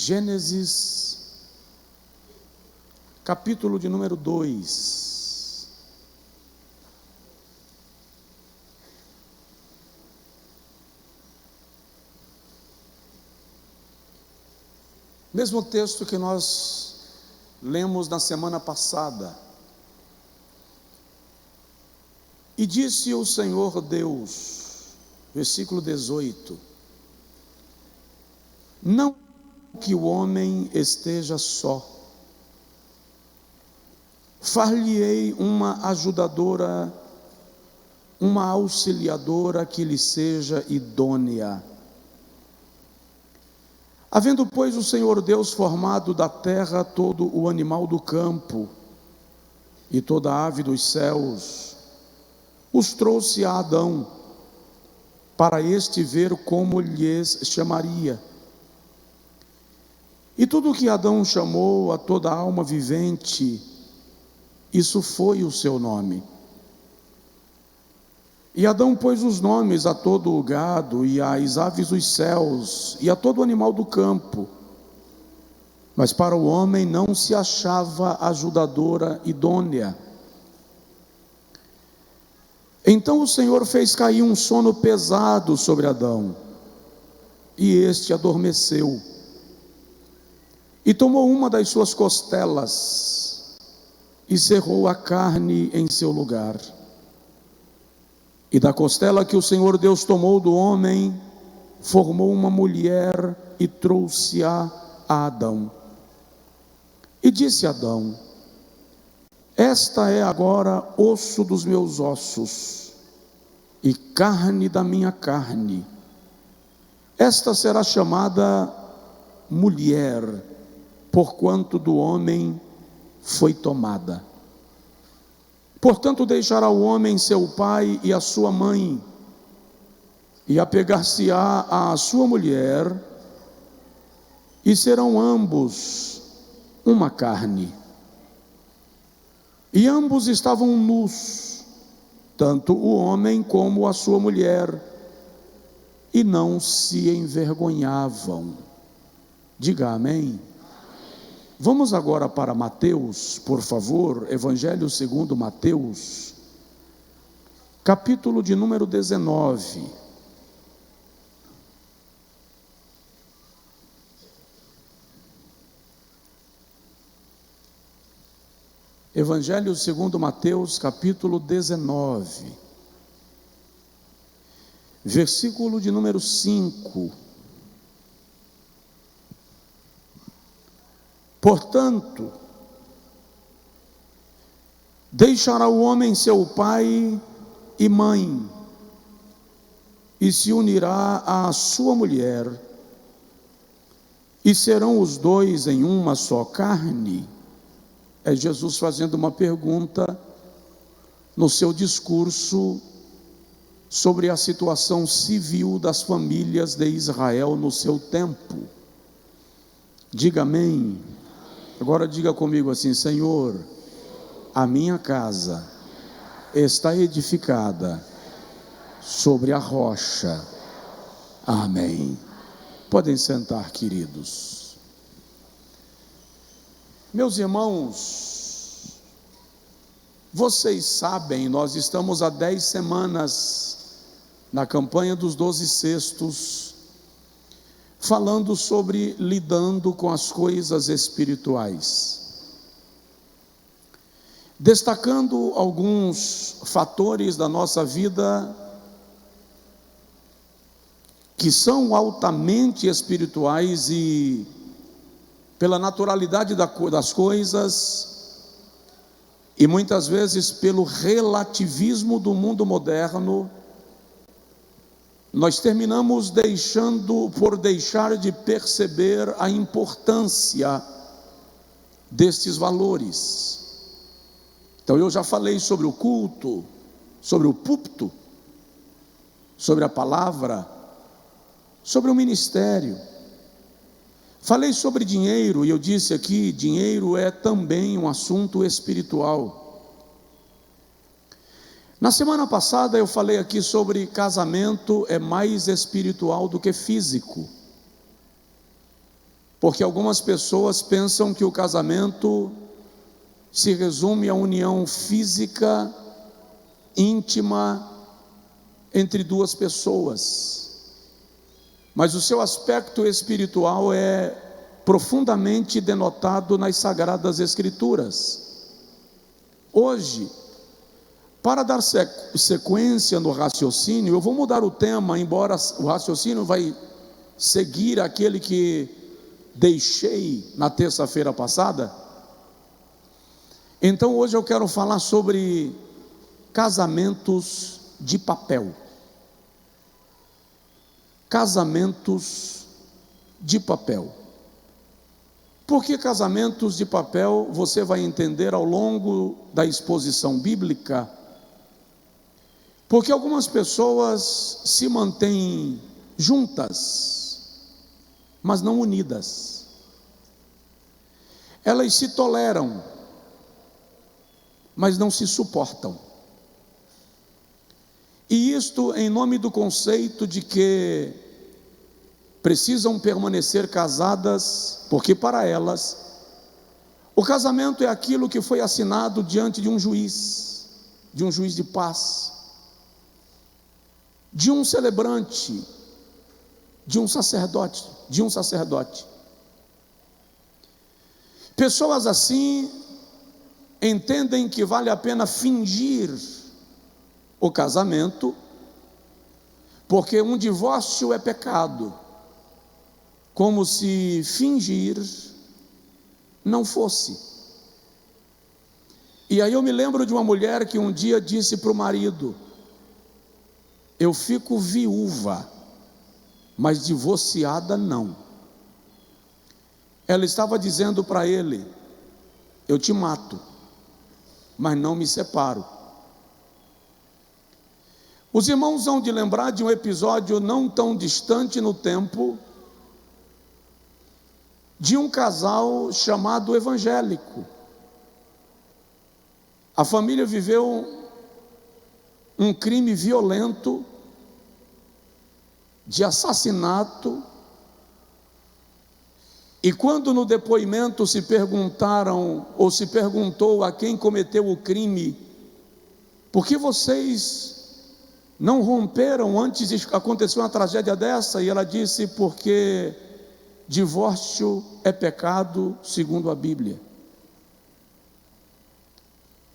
Gênesis, capítulo de número 2. Mesmo texto que nós lemos na semana passada. E disse o Senhor Deus, versículo 18: não que o homem esteja só, far-lhe-ei uma ajudadora, uma auxiliadora que lhe seja idônea. Havendo, pois, o Senhor Deus formado da terra todo o animal do campo e toda a ave dos céus, os trouxe a Adão, para este ver como lhes chamaria. E tudo o que Adão chamou a toda alma vivente, isso foi o seu nome. E Adão pôs os nomes a todo o gado, e às aves dos céus, e a todo animal do campo. Mas para o homem não se achava ajudadora idônea. Então o Senhor fez cair um sono pesado sobre Adão, e este adormeceu. E tomou uma das suas costelas, e cerrou a carne em seu lugar. E da costela que o Senhor Deus tomou do homem, formou uma mulher e trouxe-a a Adão. E disse Adão: esta é agora osso dos meus ossos, e carne da minha carne. Esta será chamada mulher, porquanto do homem foi tomada. Portanto, deixará o homem seu pai e a sua mãe, e apegar-se-á à sua mulher, e serão ambos uma carne. E ambos estavam nus, tanto o homem como a sua mulher, e não se envergonhavam. Diga amém. Vamos agora para Mateus, por favor, Evangelho segundo Mateus, capítulo de número 19. Evangelho segundo Mateus, capítulo 19, versículo de número 5. Portanto, deixará o homem seu pai e mãe, e se unirá à sua mulher, e serão os dois em uma só carne. É Jesus fazendo uma pergunta no seu discurso sobre a situação civil das famílias de Israel no seu tempo. Diga amém. Agora diga comigo assim: Senhor, a minha casa está edificada sobre a rocha. Amém. Podem sentar, queridos. Meus irmãos, vocês sabem, nós estamos há 10 semanas na campanha dos 12 cestos, falando sobre lidando com as coisas espirituais, destacando alguns fatores da nossa vida que são altamente espirituais e, pela naturalidade das coisas, e muitas vezes pelo relativismo do mundo moderno, nós terminamos por deixar de perceber a importância destes valores. Então eu já falei sobre o culto, sobre o púlpito, sobre a palavra, sobre o ministério. Falei sobre dinheiro, e eu disse aqui, dinheiro é também um assunto espiritual. Na semana passada eu falei aqui sobre casamento é mais espiritual do que físico. porque algumas pessoas pensam que o casamento se resume à união física, íntima, entre duas pessoas, mas o seu aspecto espiritual é profundamente denotado nas Sagradas Escrituras. Hoje, para dar sequência no raciocínio, eu vou mudar o tema, embora o raciocínio vai seguir aquele que deixei na terça-feira passada. Então hoje eu quero falar sobre casamentos de papel. Casamentos de papel. Por que casamentos de papel? Você vai entender ao longo da exposição bíblica. Porque algumas pessoas se mantêm juntas, mas não unidas. Elas se toleram, mas não se suportam. E isto em nome do conceito de que precisam permanecer casadas, porque para elas o casamento é aquilo que foi assinado diante de um juiz de paz, de um celebrante, de um sacerdote. Pessoas assim entendem que vale a pena fingir o casamento, porque um divórcio é pecado, como se fingir não fosse. E aí eu me lembro de uma mulher que um dia disse para o marido: eu fico viúva, mas divorciada não. Ela estava dizendo para ele: eu te mato, mas não me separo. Os irmãos vão de lembrar de um episódio não tão distante no tempo, de um casal chamado evangélico. A família viveu um crime violento de assassinato, e quando no depoimento se perguntou a quem cometeu o crime: por que vocês não romperam antes de acontecer uma tragédia dessa? E ela disse: porque divórcio é pecado segundo a Bíblia.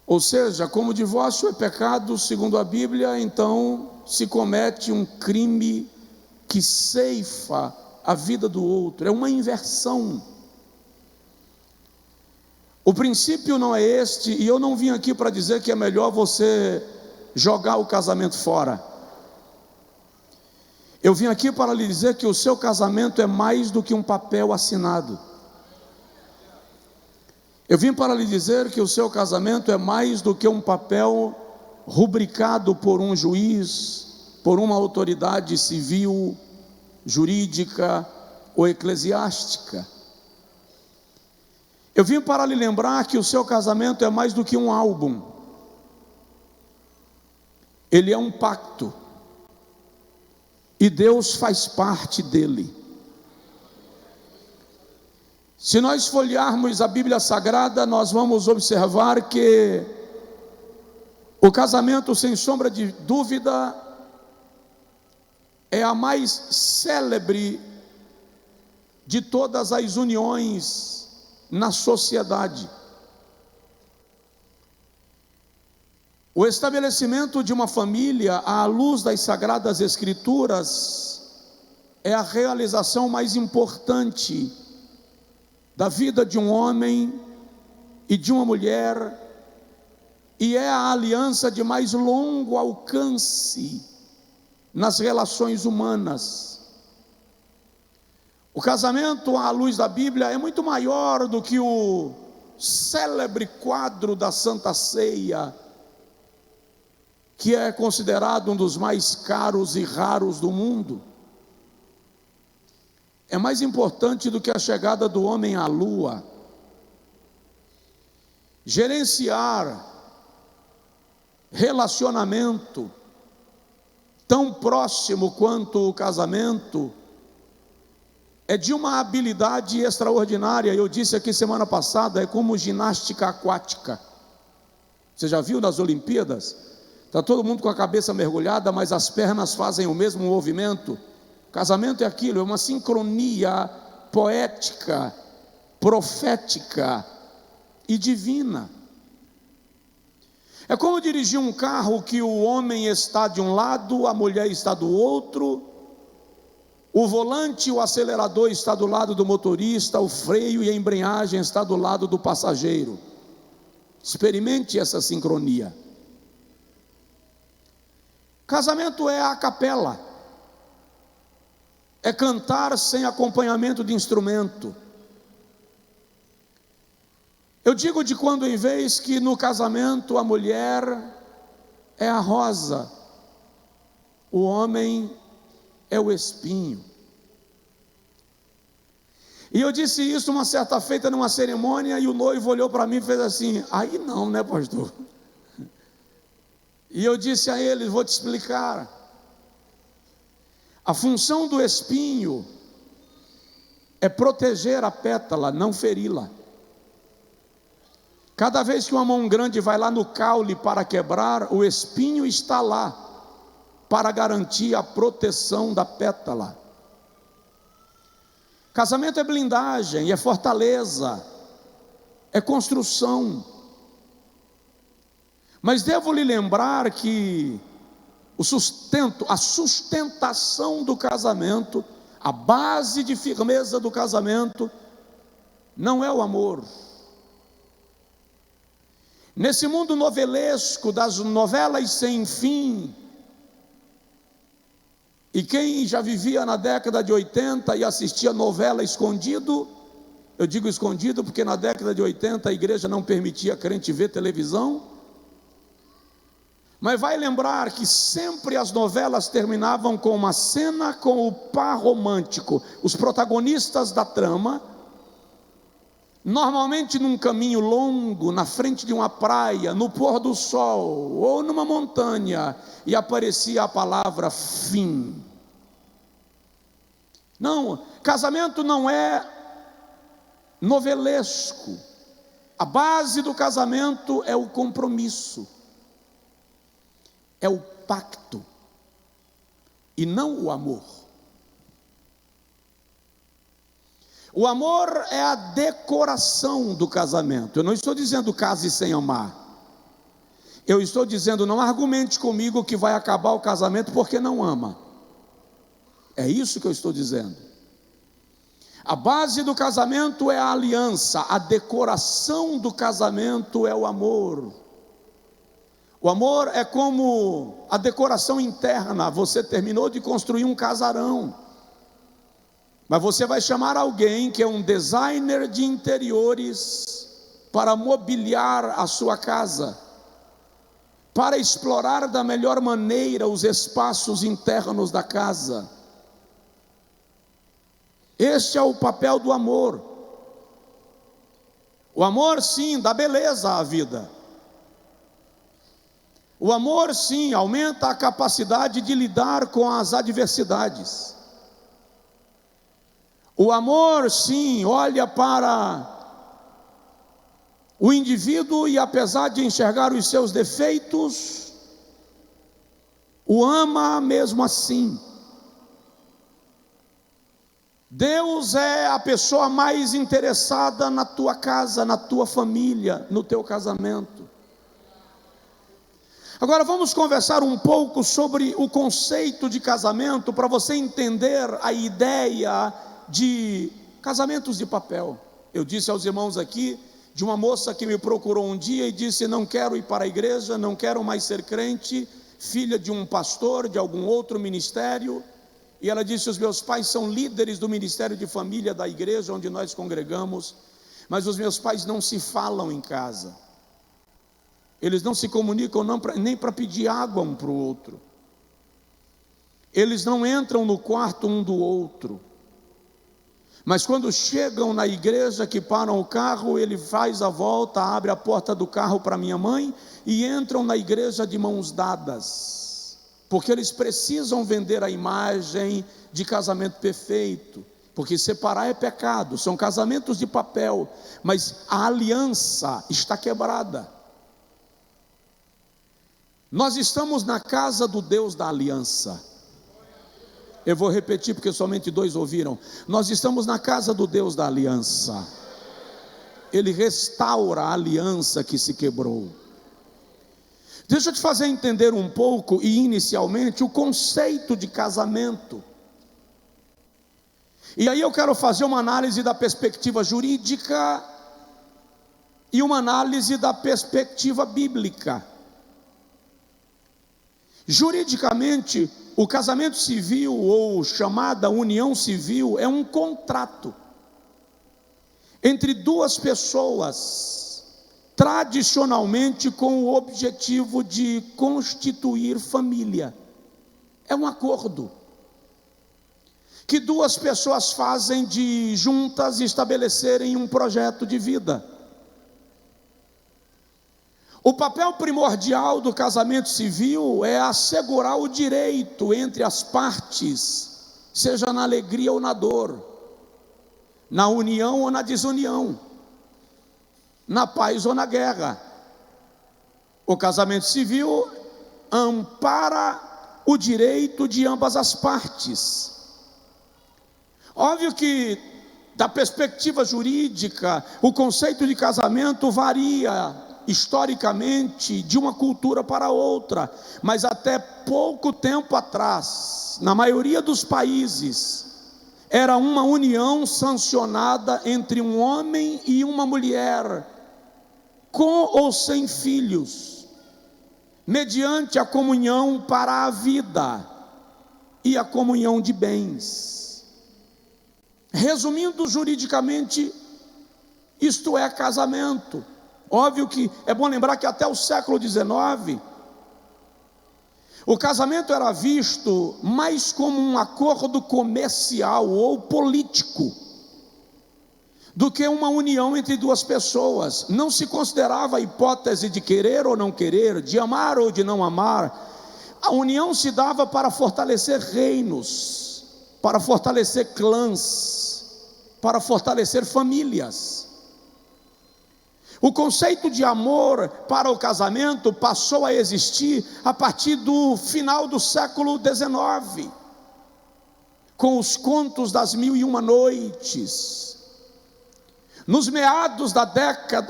Ou seja, como divórcio é pecado segundo a Bíblia, então se comete um crime que ceifa a vida do outro. É uma inversão. O princípio não é este, e eu não vim aqui para dizer que é melhor você jogar o casamento fora. Eu vim aqui para lhe dizer que o seu casamento é mais do que um papel assinado. Eu vim para lhe dizer que o seu casamento é mais do que um papel rubricado por um juiz, por uma autoridade civil, jurídica ou eclesiástica. Eu vim para lhe lembrar que o seu casamento é mais do que um álbum. Ele é um pacto, e Deus faz parte dele. Se nós folhearmos a Bíblia Sagrada, nós vamos observar que o casamento, sem sombra de dúvida, é a mais célebre de todas as uniões na sociedade. O estabelecimento de uma família à luz das Sagradas Escrituras é a realização mais importante da vida de um homem e de uma mulher, e é a aliança de mais longo alcance nas relações humanas. O casamento à luz da Bíblia é muito maior do que o célebre quadro da Santa Ceia, que é considerado um dos mais caros e raros do mundo. É mais importante do que a chegada do homem à lua. Gerenciar relacionamento tão próximo quanto o casamento é de uma habilidade extraordinária. Eu disse aqui semana passada, é como ginástica aquática. Você já viu nas Olimpíadas? Está todo mundo com a cabeça mergulhada, mas as pernas fazem o mesmo movimento. Casamento é aquilo, é uma sincronia poética, profética e divina. É como dirigir um carro que o homem está de um lado, a mulher está do outro, o volante e o acelerador está do lado do motorista, o freio e a embreagem está do lado do passageiro. Experimente essa sincronia. Casamento é a capela, é cantar sem acompanhamento de instrumento. Eu digo de quando em vez que no casamento a mulher é a rosa, o homem é o espinho. E eu disse isso uma certa feita numa cerimônia, e o noivo olhou para mim e fez assim: aí não, né, pastor? E eu disse a ele: vou te explicar. A função do espinho é proteger a pétala, não feri-la. Cada vez que uma mão grande vai lá no caule para quebrar, o espinho está lá para garantir a proteção da pétala. Casamento é blindagem, é fortaleza, é construção. Mas devo lhe lembrar que a sustentação do casamento, a base de firmeza do casamento, não é o amor. Nesse mundo novelesco das novelas sem fim, e quem já vivia na década de 80 e assistia novela escondido, eu digo escondido porque na década de 80 a igreja não permitia crente ver televisão, mas vai lembrar que sempre as novelas terminavam com uma cena com o par romântico, os protagonistas da trama, normalmente num caminho longo, na frente de uma praia, no pôr do sol, ou numa montanha, e aparecia a palavra fim. Não, casamento não é novelesco. A base do casamento é o compromisso, é o pacto, e não o amor. O amor é a decoração do casamento. Eu não estou dizendo case sem amar. Eu estou dizendo, não argumente comigo que vai acabar o casamento porque não ama. É isso que eu estou dizendo. A base do casamento é a aliança, a decoração do casamento é o amor. O amor é como a decoração interna. Você terminou de construir um casarão, mas você vai chamar alguém que é um designer de interiores para mobiliar a sua casa, para explorar da melhor maneira os espaços internos da casa. Este é o papel do amor. O amor, sim, dá beleza à vida. O amor, sim, aumenta a capacidade de lidar com as adversidades. O amor, sim, olha para o indivíduo e, apesar de enxergar os seus defeitos, o ama mesmo assim. Deus é a pessoa mais interessada na tua casa, na tua família, no teu casamento. Agora vamos conversar um pouco sobre o conceito de casamento, para você entender a ideia de casamentos de papel. Eu disse aos irmãos aqui de uma moça que me procurou um dia e disse: não quero ir para a igreja, não quero mais ser crente, filha de um pastor, de algum outro ministério. E ela disse: os meus pais são líderes do ministério de família da igreja onde nós congregamos, mas os meus pais não se falam em casa. Eles não se comunicam nem para pedir água um para o outro. Eles não entram no quarto um do outro. Mas quando chegam na igreja, que param o carro, ele faz a volta, abre a porta do carro para minha mãe e entram na igreja de mãos dadas, porque eles precisam vender a imagem de casamento perfeito, porque separar é pecado, são casamentos de papel, mas a aliança está quebrada. Nós estamos na casa do Deus da aliança. Eu vou repetir porque somente 2 ouviram. Nós estamos na casa do Deus da aliança. Ele restaura a aliança que se quebrou. Deixa eu te fazer entender um pouco, e inicialmente, o conceito de casamento. E aí eu quero fazer uma análise da perspectiva jurídica e uma análise da perspectiva bíblica. Juridicamente, o casamento civil, ou chamada união civil, é um contrato entre 2 pessoas, tradicionalmente com o objetivo de constituir família. É um acordo que 2 pessoas fazem de juntas estabelecerem um projeto de vida. O papel primordial do casamento civil é assegurar o direito entre as partes, seja na alegria ou na dor, na união ou na desunião, na paz ou na guerra. O casamento civil ampara o direito de ambas as partes. Óbvio que, da perspectiva jurídica, o conceito de casamento varia historicamente de uma cultura para outra, mas até pouco tempo atrás, na maioria dos países, era uma união sancionada entre um homem e uma mulher, com ou sem filhos, mediante a comunhão para a vida e a comunhão de bens. Resumindo juridicamente, isto é casamento. Óbvio que é bom lembrar que até o século XIX, o casamento era visto mais como um acordo comercial ou político, do que uma união entre 2 pessoas. Não se considerava a hipótese de querer ou não querer, de amar ou de não amar. A união se dava para fortalecer reinos, para fortalecer clãs, para fortalecer famílias. O conceito de amor para o casamento passou a existir a partir do final do século XIX, com os contos das 1001 noites. Nos meados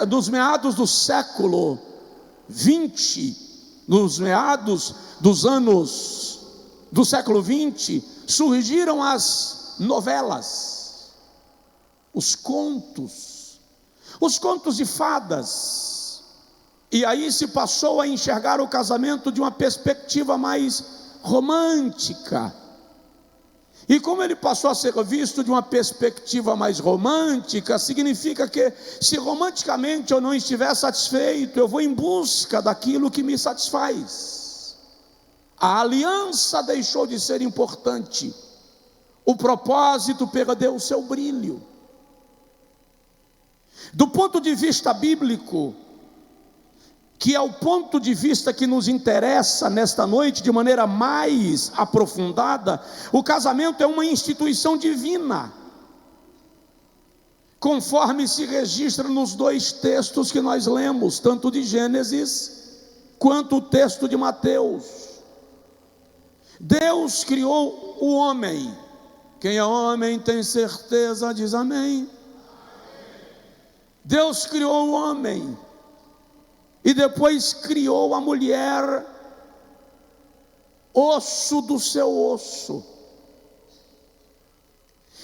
do século XX, nos meados dos anos do século XX, surgiram as novelas, os contos de fadas, e aí se passou a enxergar o casamento de uma perspectiva mais romântica. E como ele passou a ser visto de uma perspectiva mais romântica, significa que, se romanticamente eu não estiver satisfeito, eu vou em busca daquilo que me satisfaz. A aliança deixou de ser importante, o propósito perdeu o seu brilho. Do ponto de vista bíblico, que é o ponto de vista que nos interessa nesta noite de maneira mais aprofundada, o casamento é uma instituição divina, conforme se registra nos 2 textos que nós lemos, tanto de Gênesis quanto o texto de Mateus. Deus criou o homem. Quem é homem tem certeza, diz amém. Deus criou o homem e depois criou a mulher, osso do seu osso.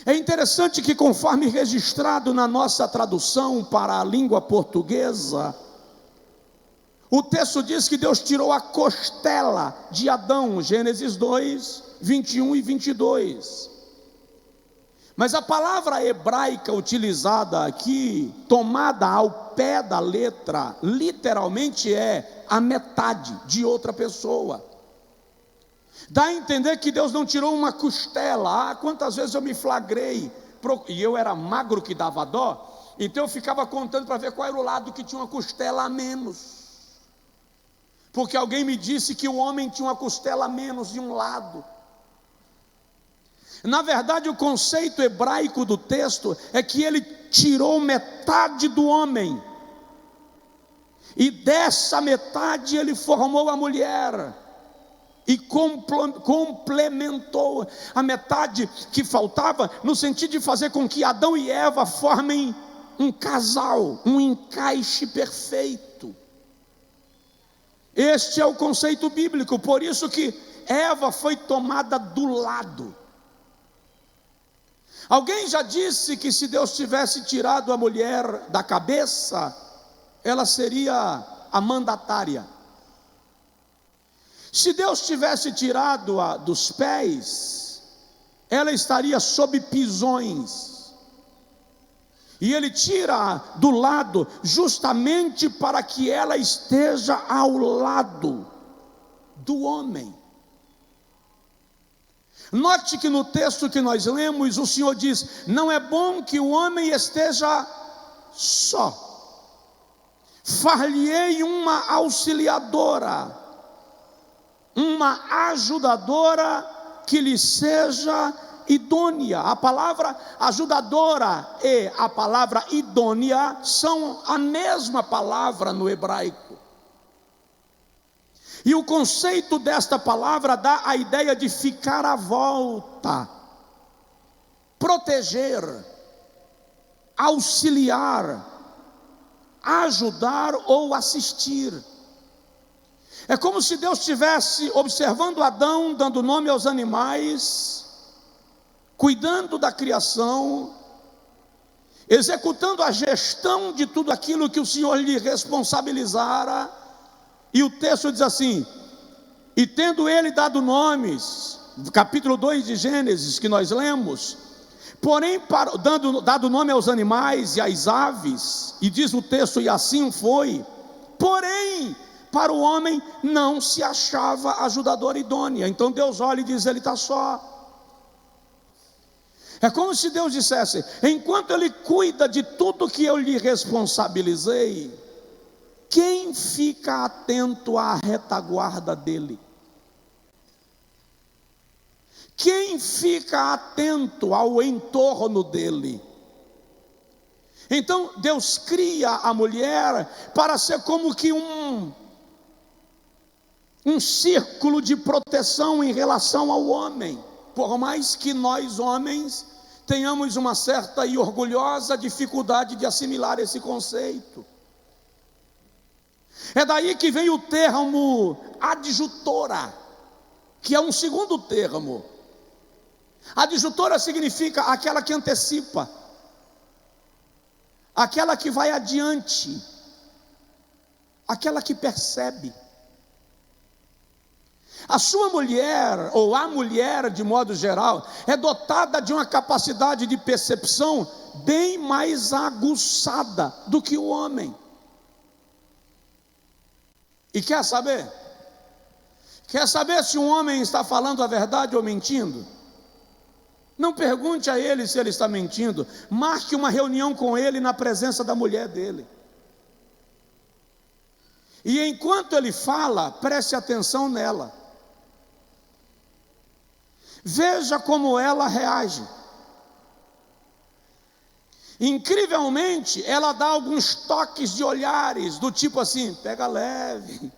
É interessante que, conforme registrado na nossa tradução para a língua portuguesa, o texto diz que Deus tirou a costela de Adão, Gênesis 2, 21 e 22. Mas a palavra hebraica utilizada aqui, tomada ao pé da letra, literalmente é a metade de outra pessoa. Dá a entender que Deus não tirou uma costela. Quantas vezes eu me flagrei, e eu era magro que dava dó, então eu ficava contando para ver qual era o lado que tinha uma costela a menos, porque alguém me disse que o homem tinha uma costela a menos de um lado. Na verdade, o conceito hebraico do texto é que ele tirou metade do homem, e dessa metade ele formou a mulher, e complementou a metade que faltava, no sentido de fazer com que Adão e Eva formem um casal, um encaixe perfeito. Este é o conceito bíblico, por isso que Eva foi tomada do lado. Alguém já disse que se Deus tivesse tirado a mulher da cabeça, ela seria a mandatária. Se Deus tivesse tirado-a dos pés, ela estaria sob pisões. E Ele tira do lado justamente para que ela esteja ao lado do homem. Note que no texto que nós lemos, o Senhor diz: não é bom que o homem esteja só. Far-lhe-ei uma auxiliadora, uma ajudadora que lhe seja idônea. A palavra ajudadora e a palavra idônea são a mesma palavra no hebraico. E o conceito desta palavra dá a ideia de ficar à volta, proteger, auxiliar, ajudar ou assistir. É como se Deus estivesse observando Adão, dando nome aos animais, cuidando da criação, executando a gestão de tudo aquilo que o Senhor lhe responsabilizara. E o texto diz assim: e tendo ele dado nomes, capítulo 2 de Gênesis que nós lemos, porém dado nome aos animais e às aves, e diz o texto: e assim foi, porém para o homem não se achava ajudadora idônea. Então Deus olha e diz: ele está só. É como se Deus dissesse: enquanto ele cuida de tudo que eu lhe responsabilizei, quem fica atento à retaguarda dele? Quem fica atento ao entorno dele? Então Deus cria a mulher para ser como que um círculo de proteção em relação ao homem. Por mais que nós homens tenhamos uma certa e orgulhosa dificuldade de assimilar esse conceito. É daí que vem o termo adjutora, que é um segundo termo. Adjutora significa aquela que antecipa, aquela que vai adiante, aquela que percebe. A sua mulher, ou a mulher de modo geral, é dotada de uma capacidade de percepção bem mais aguçada do que o homem. E quer saber? Quer saber se um homem está falando a verdade ou mentindo? Não pergunte a ele se ele está mentindo. Marque uma reunião com ele na presença da mulher dele. E enquanto ele fala, preste atenção nela. Veja como ela reage. Incrivelmente, ela dá alguns toques de olhares, do tipo assim: pega leve,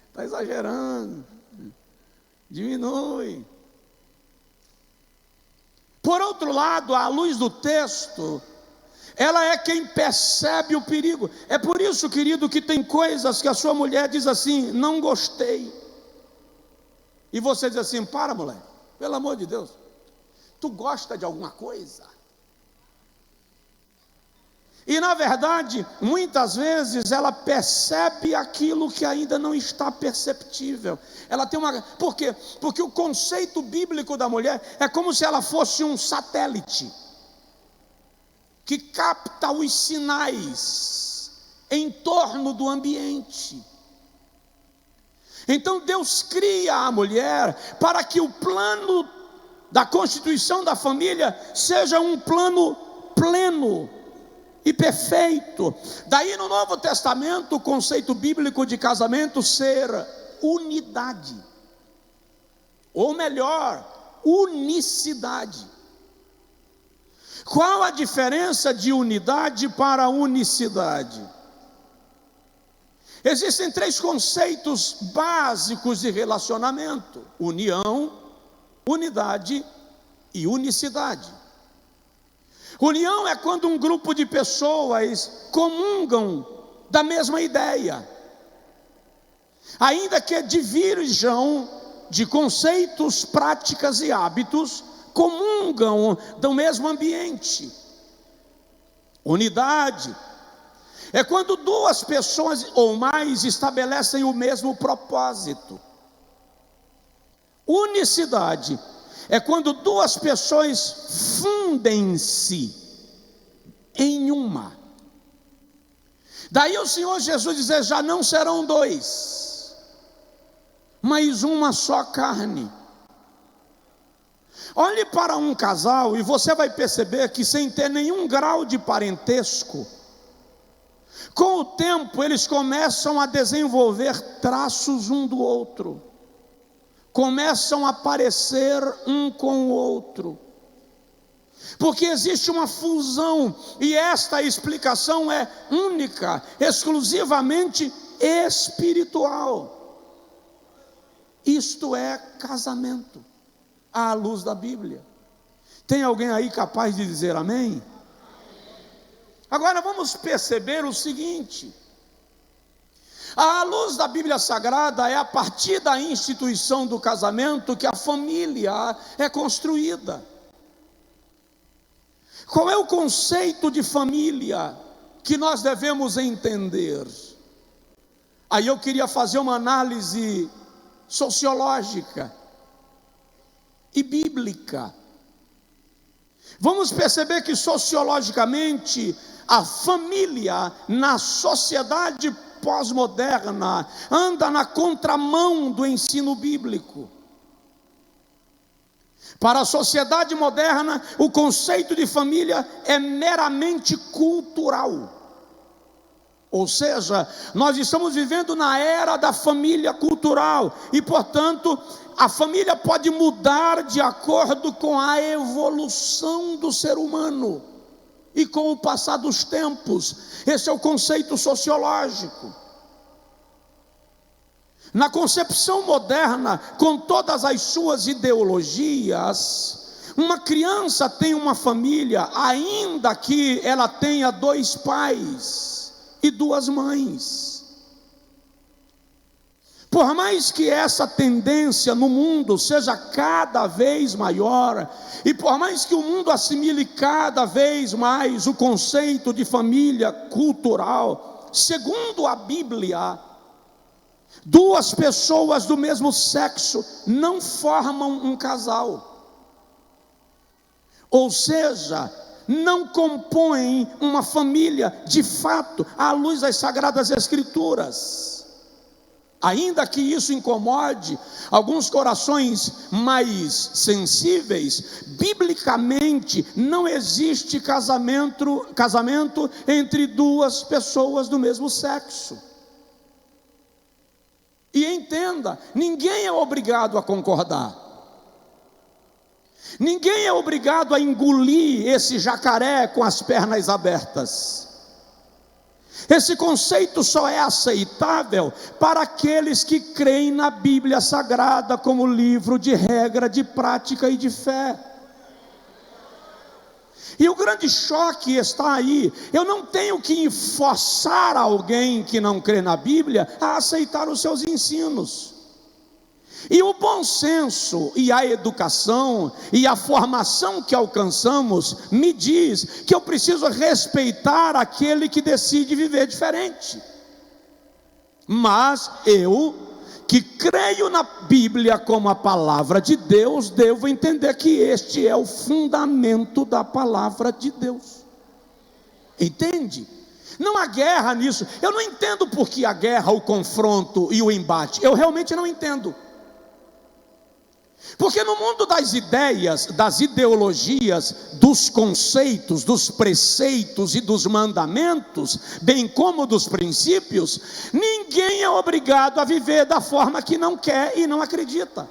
está exagerando, diminui. Por outro lado, à luz do texto, ela é quem percebe o perigo. É por isso, querido, que tem coisas que a sua mulher diz assim: não gostei. E você diz assim: para, mulher, pelo amor de Deus, tu gosta de alguma coisa? E na verdade, muitas vezes ela percebe aquilo que ainda não está perceptível. Ela tem uma... Por quê? Porque o conceito bíblico da mulher é como se ela fosse um satélite que capta os sinais em torno do ambiente. Então Deus cria a mulher para que o plano da constituição da família seja um plano pleno e perfeito. Daí no Novo Testamento o conceito bíblico de casamento ser unidade, ou melhor, unicidade. Qual a diferença de unidade para unicidade? Existem 3 conceitos básicos de relacionamento: união, unidade e unicidade. União é quando um grupo de pessoas comungam da mesma ideia, ainda que divirjam de conceitos, práticas e hábitos, comungam do mesmo ambiente. Unidade é quando 2 pessoas ou mais estabelecem o mesmo propósito. Unicidade é quando 2 pessoas fundem-se em uma. Daí o Senhor Jesus dizer: já não serão 2, mas uma só carne. Olhe para um casal e você vai perceber que, sem ter nenhum grau de parentesco, com o tempo eles começam a desenvolver traços um do outro, começam a parecer um com o outro, porque existe uma fusão, e esta explicação é única, exclusivamente espiritual. Isto é casamento, à luz da Bíblia. Tem alguém aí capaz de dizer amém? Agora vamos perceber o seguinte: à luz da Bíblia Sagrada, é a partir da instituição do casamento que a família é construída. Qual é o conceito de família que nós devemos entender? Aí eu queria fazer uma análise sociológica e bíblica. Vamos perceber que sociologicamente a família na sociedade pós-moderna anda na contramão do ensino bíblico. Para a sociedade moderna, o conceito de família é meramente cultural. Ou seja, nós estamos vivendo na era da família cultural e, portanto, a família pode mudar de acordo com a evolução do ser humano e com o passar dos tempos. Esse é o conceito sociológico. Na concepção moderna, com todas as suas ideologias, uma criança tem uma família, ainda que ela tenha 2 pais e 2 mães. Por mais que essa tendência no mundo seja cada vez maior, e por mais que o mundo assimile cada vez mais o conceito de família cultural, segundo a Bíblia, 2 pessoas do mesmo sexo não formam um casal. Ou seja, não compõem uma família de fato, à luz das Sagradas Escrituras. Ainda que isso incomode alguns corações mais sensíveis, biblicamente não existe casamento entre 2 pessoas do mesmo sexo. E entenda, ninguém é obrigado a concordar. Ninguém é obrigado a engolir esse jacaré com as pernas abertas. Esse conceito só é aceitável para aqueles que creem na Bíblia Sagrada como livro de regra, de prática e de fé. E o grande choque está aí. Eu não tenho que forçar alguém que não crê na Bíblia a aceitar os seus ensinos. E o bom senso e a educação e a formação que alcançamos me diz que eu preciso respeitar aquele que decide viver diferente. Mas eu, que creio na Bíblia como a palavra de Deus, devo entender que este é o fundamento da palavra de Deus. Entende? Não há guerra nisso. Eu não entendo por que a guerra, o confronto e o embate. Eu realmente não entendo. Porque no mundo das ideias, das ideologias, dos conceitos, dos preceitos e dos mandamentos, bem como dos princípios, ninguém é obrigado a viver da forma que não quer e não acredita.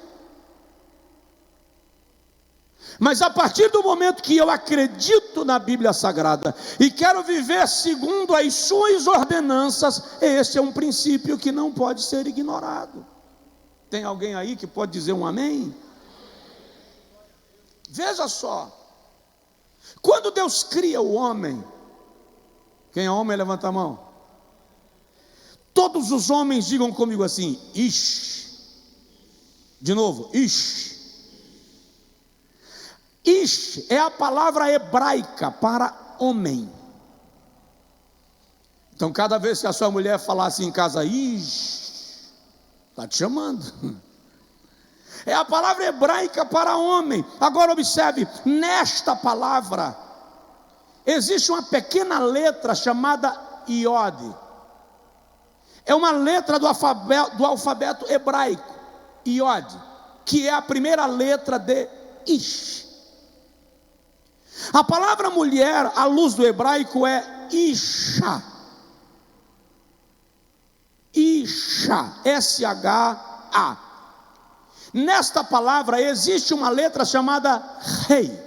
Mas a partir do momento que eu acredito na Bíblia Sagrada e quero viver segundo as suas ordenanças, esse é um princípio que não pode ser ignorado. Tem alguém aí que pode dizer um amém? Veja só, quando Deus cria o homem, quem é homem levanta a mão. Todos os homens digam comigo assim: Ish. De novo, Ish. Ish é a palavra hebraica para homem. Então, cada vez que a sua mulher falar assim em casa, Ish, está te chamando. É a palavra hebraica para homem. Agora observe, nesta palavra existe uma pequena letra chamada Iod. É uma letra do alfabeto hebraico, Iod, que é a primeira letra de Ish. A palavra mulher, à luz do hebraico, é Isha. Isha, S-H-A. Nesta palavra existe uma letra chamada Rei.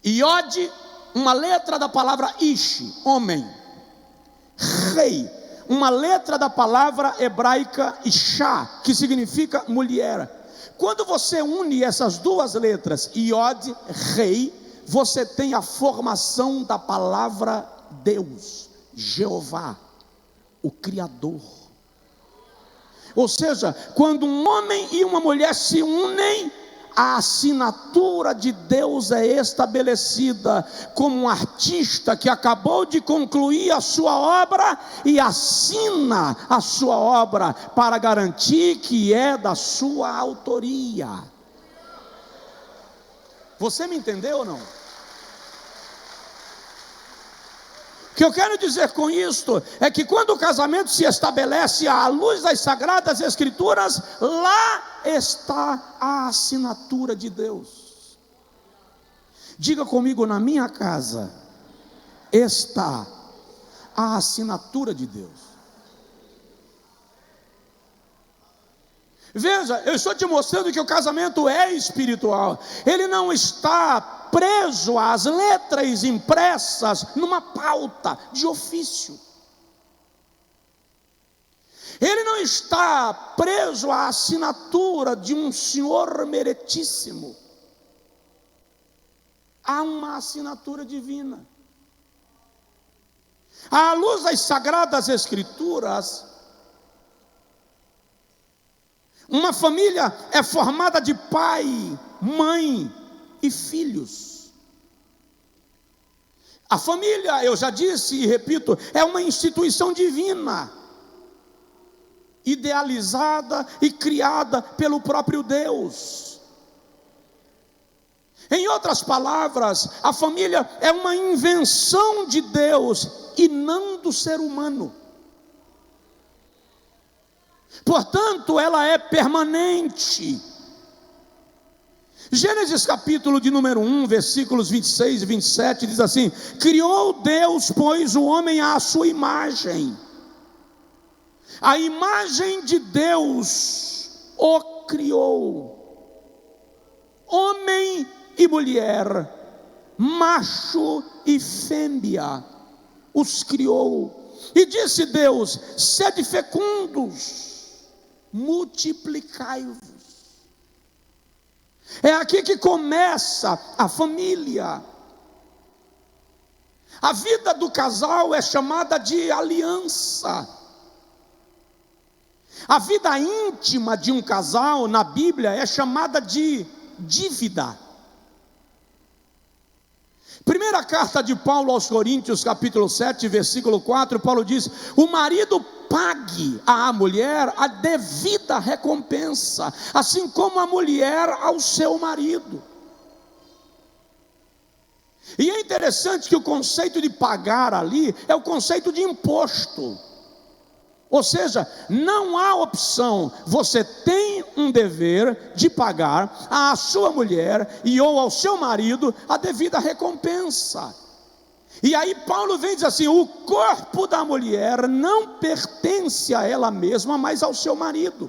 Iod, uma letra da palavra Ish, homem. Rei, uma letra da palavra hebraica Isha, que significa mulher. Quando você une essas duas letras, Iod, Rei, você tem a formação da palavra Deus, Jeová, o Criador. Ou seja, quando um homem e uma mulher se unem, a assinatura de Deus é estabelecida, como um artista que acabou de concluir a sua obra e assina a sua obra para garantir que é da sua autoria. Você me entendeu ou não? O que eu quero dizer com isto é que quando o casamento se estabelece à luz das Sagradas Escrituras, lá está a assinatura de Deus. Diga comigo: na minha casa está a assinatura de Deus. Veja, eu estou te mostrando que o casamento é espiritual. Ele não está preso às letras impressas numa pauta de ofício. Ele não está preso à assinatura de um senhor meritíssimo. Há uma assinatura divina. À luz das Sagradas Escrituras, uma família é formada de pai, mãe e filhos. A família, eu já disse e repito, é uma instituição divina, idealizada e criada pelo próprio Deus. Em outras palavras, a família é uma invenção de Deus e não do ser humano. Portanto, ela é permanente. Gênesis capítulo de número 1, versículos 26 e 27 diz assim: criou Deus, pois, o homem à sua imagem. A imagem de Deus o criou. Homem e mulher, macho e fêmea, os criou. E disse Deus: sede fecundos, multiplicai-vos. É aqui que começa a família. A vida do casal é chamada de aliança. A vida íntima de um casal na Bíblia é chamada de dívida. Primeira carta de Paulo aos Coríntios, capítulo 7, versículo 4, Paulo diz: o marido pague à mulher a devida recompensa, assim como a mulher ao seu marido. E é interessante que o conceito de pagar ali é o conceito de imposto. Ou seja, não há opção, você tem um dever de pagar à sua mulher e ou ao seu marido a devida recompensa. E aí Paulo vem dizer assim: o corpo da mulher não pertence a ela mesma, mas ao seu marido.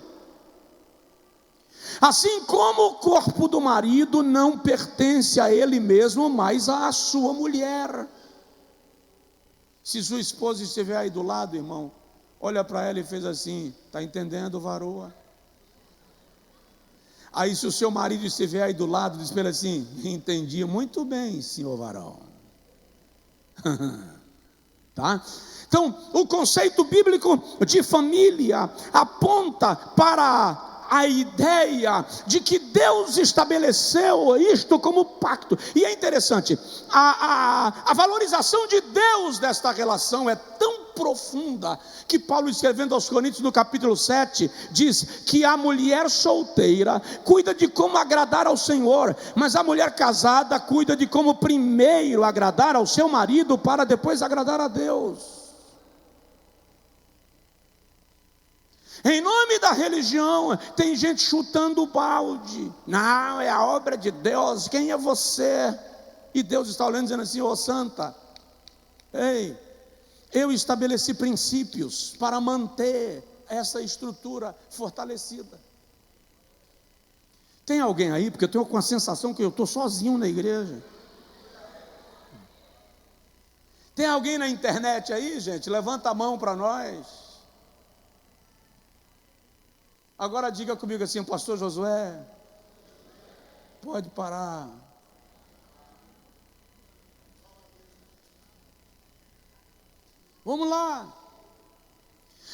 Assim como o corpo do marido não pertence a ele mesmo, mas à sua mulher. Se sua esposa estiver aí do lado, irmão, olha para ela e fez assim: está entendendo, varoa? Aí se o seu marido estiver aí do lado, diz para ele assim: entendi muito bem, senhor varão. Tá? Então, o conceito bíblico de família aponta para a ideia de que Deus estabeleceu isto como pacto. E é interessante, a valorização de Deus desta relação é tão profunda, que Paulo, escrevendo aos Coríntios no capítulo 7, diz que a mulher solteira cuida de como agradar ao Senhor, mas a mulher casada cuida de como primeiro agradar ao seu marido, para depois agradar a Deus. Em nome da religião, tem gente chutando o balde. Não, é a obra de Deus, quem é você? E Deus está olhando dizendo assim: ô santa, ei, eu estabeleci princípios para manter essa estrutura fortalecida. Tem alguém aí? Porque eu tenho com a sensação que eu estou sozinho na igreja. Tem alguém na internet aí, gente? Levanta a mão para nós. Agora diga comigo assim: pastor Josué, pode parar. Vamos lá.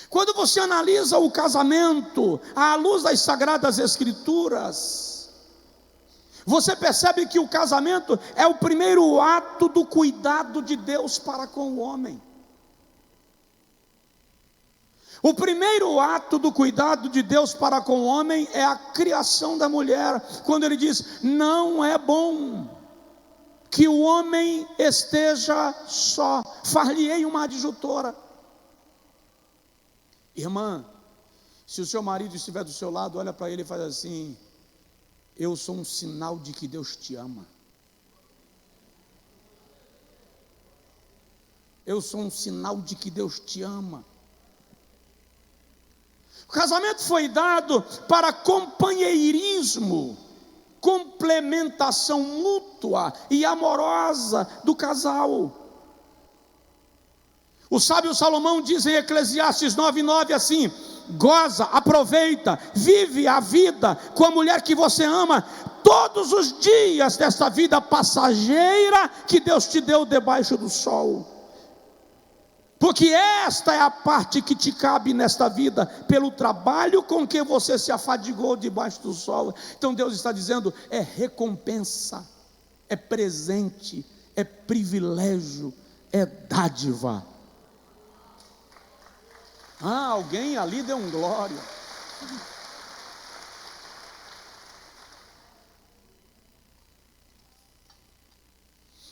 Quando você analisa o casamento à luz das Sagradas Escrituras, você percebe que o casamento é o primeiro ato do cuidado de Deus para com o homem. O primeiro ato do cuidado de Deus para com o homem é a criação da mulher, quando ele diz: não é bom que o homem esteja só, far-lhe-ei uma adjutora. Irmã, se o seu marido estiver do seu lado, olha para ele e faz assim: eu sou um sinal de que Deus te ama. Eu sou um sinal de que Deus te ama. O casamento foi dado para companheirismo, complementação mútua e amorosa do casal. O sábio Salomão diz em Eclesiastes 9:9 assim: goza, aproveita, vive a vida com a mulher que você ama todos os dias desta vida passageira que Deus te deu debaixo do sol. Porque esta é a parte que te cabe nesta vida, pelo trabalho com que você se afadigou debaixo do sol. Então Deus está dizendo: é recompensa, é presente, é privilégio, é dádiva. Ah, alguém ali deu um glória.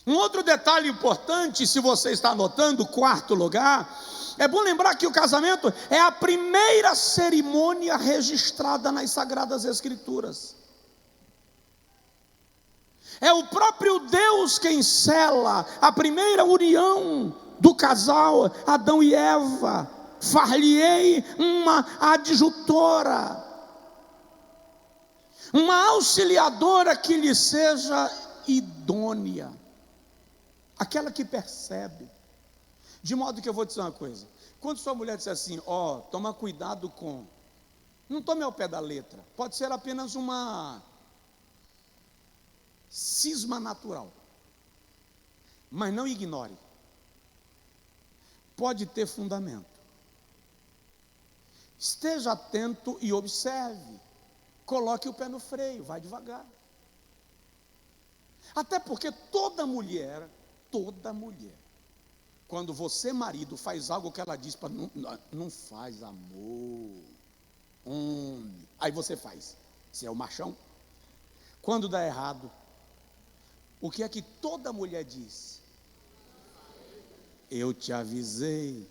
Um outro detalhe importante, se você está anotando, quarto lugar, é bom lembrar que o casamento é a primeira cerimônia registrada nas Sagradas Escrituras. É o próprio Deus quem sela a primeira união do casal, Adão e Eva. Far-lhe-ei uma adjutora, uma auxiliadora que lhe seja idônea, aquela que percebe. De modo que eu vou dizer uma coisa: quando sua mulher disser assim, ó, toma cuidado com, não tome ao pé da letra, pode ser apenas uma cisma natural, mas não ignore, pode ter fundamento. Esteja atento e observe, coloque o pé no freio, vai devagar. Até porque toda mulher, quando você, marido, faz algo que ela diz para não faz, amor, homem, aí você faz, você é o machão. Quando dá errado, o que é que toda mulher diz? Eu te avisei,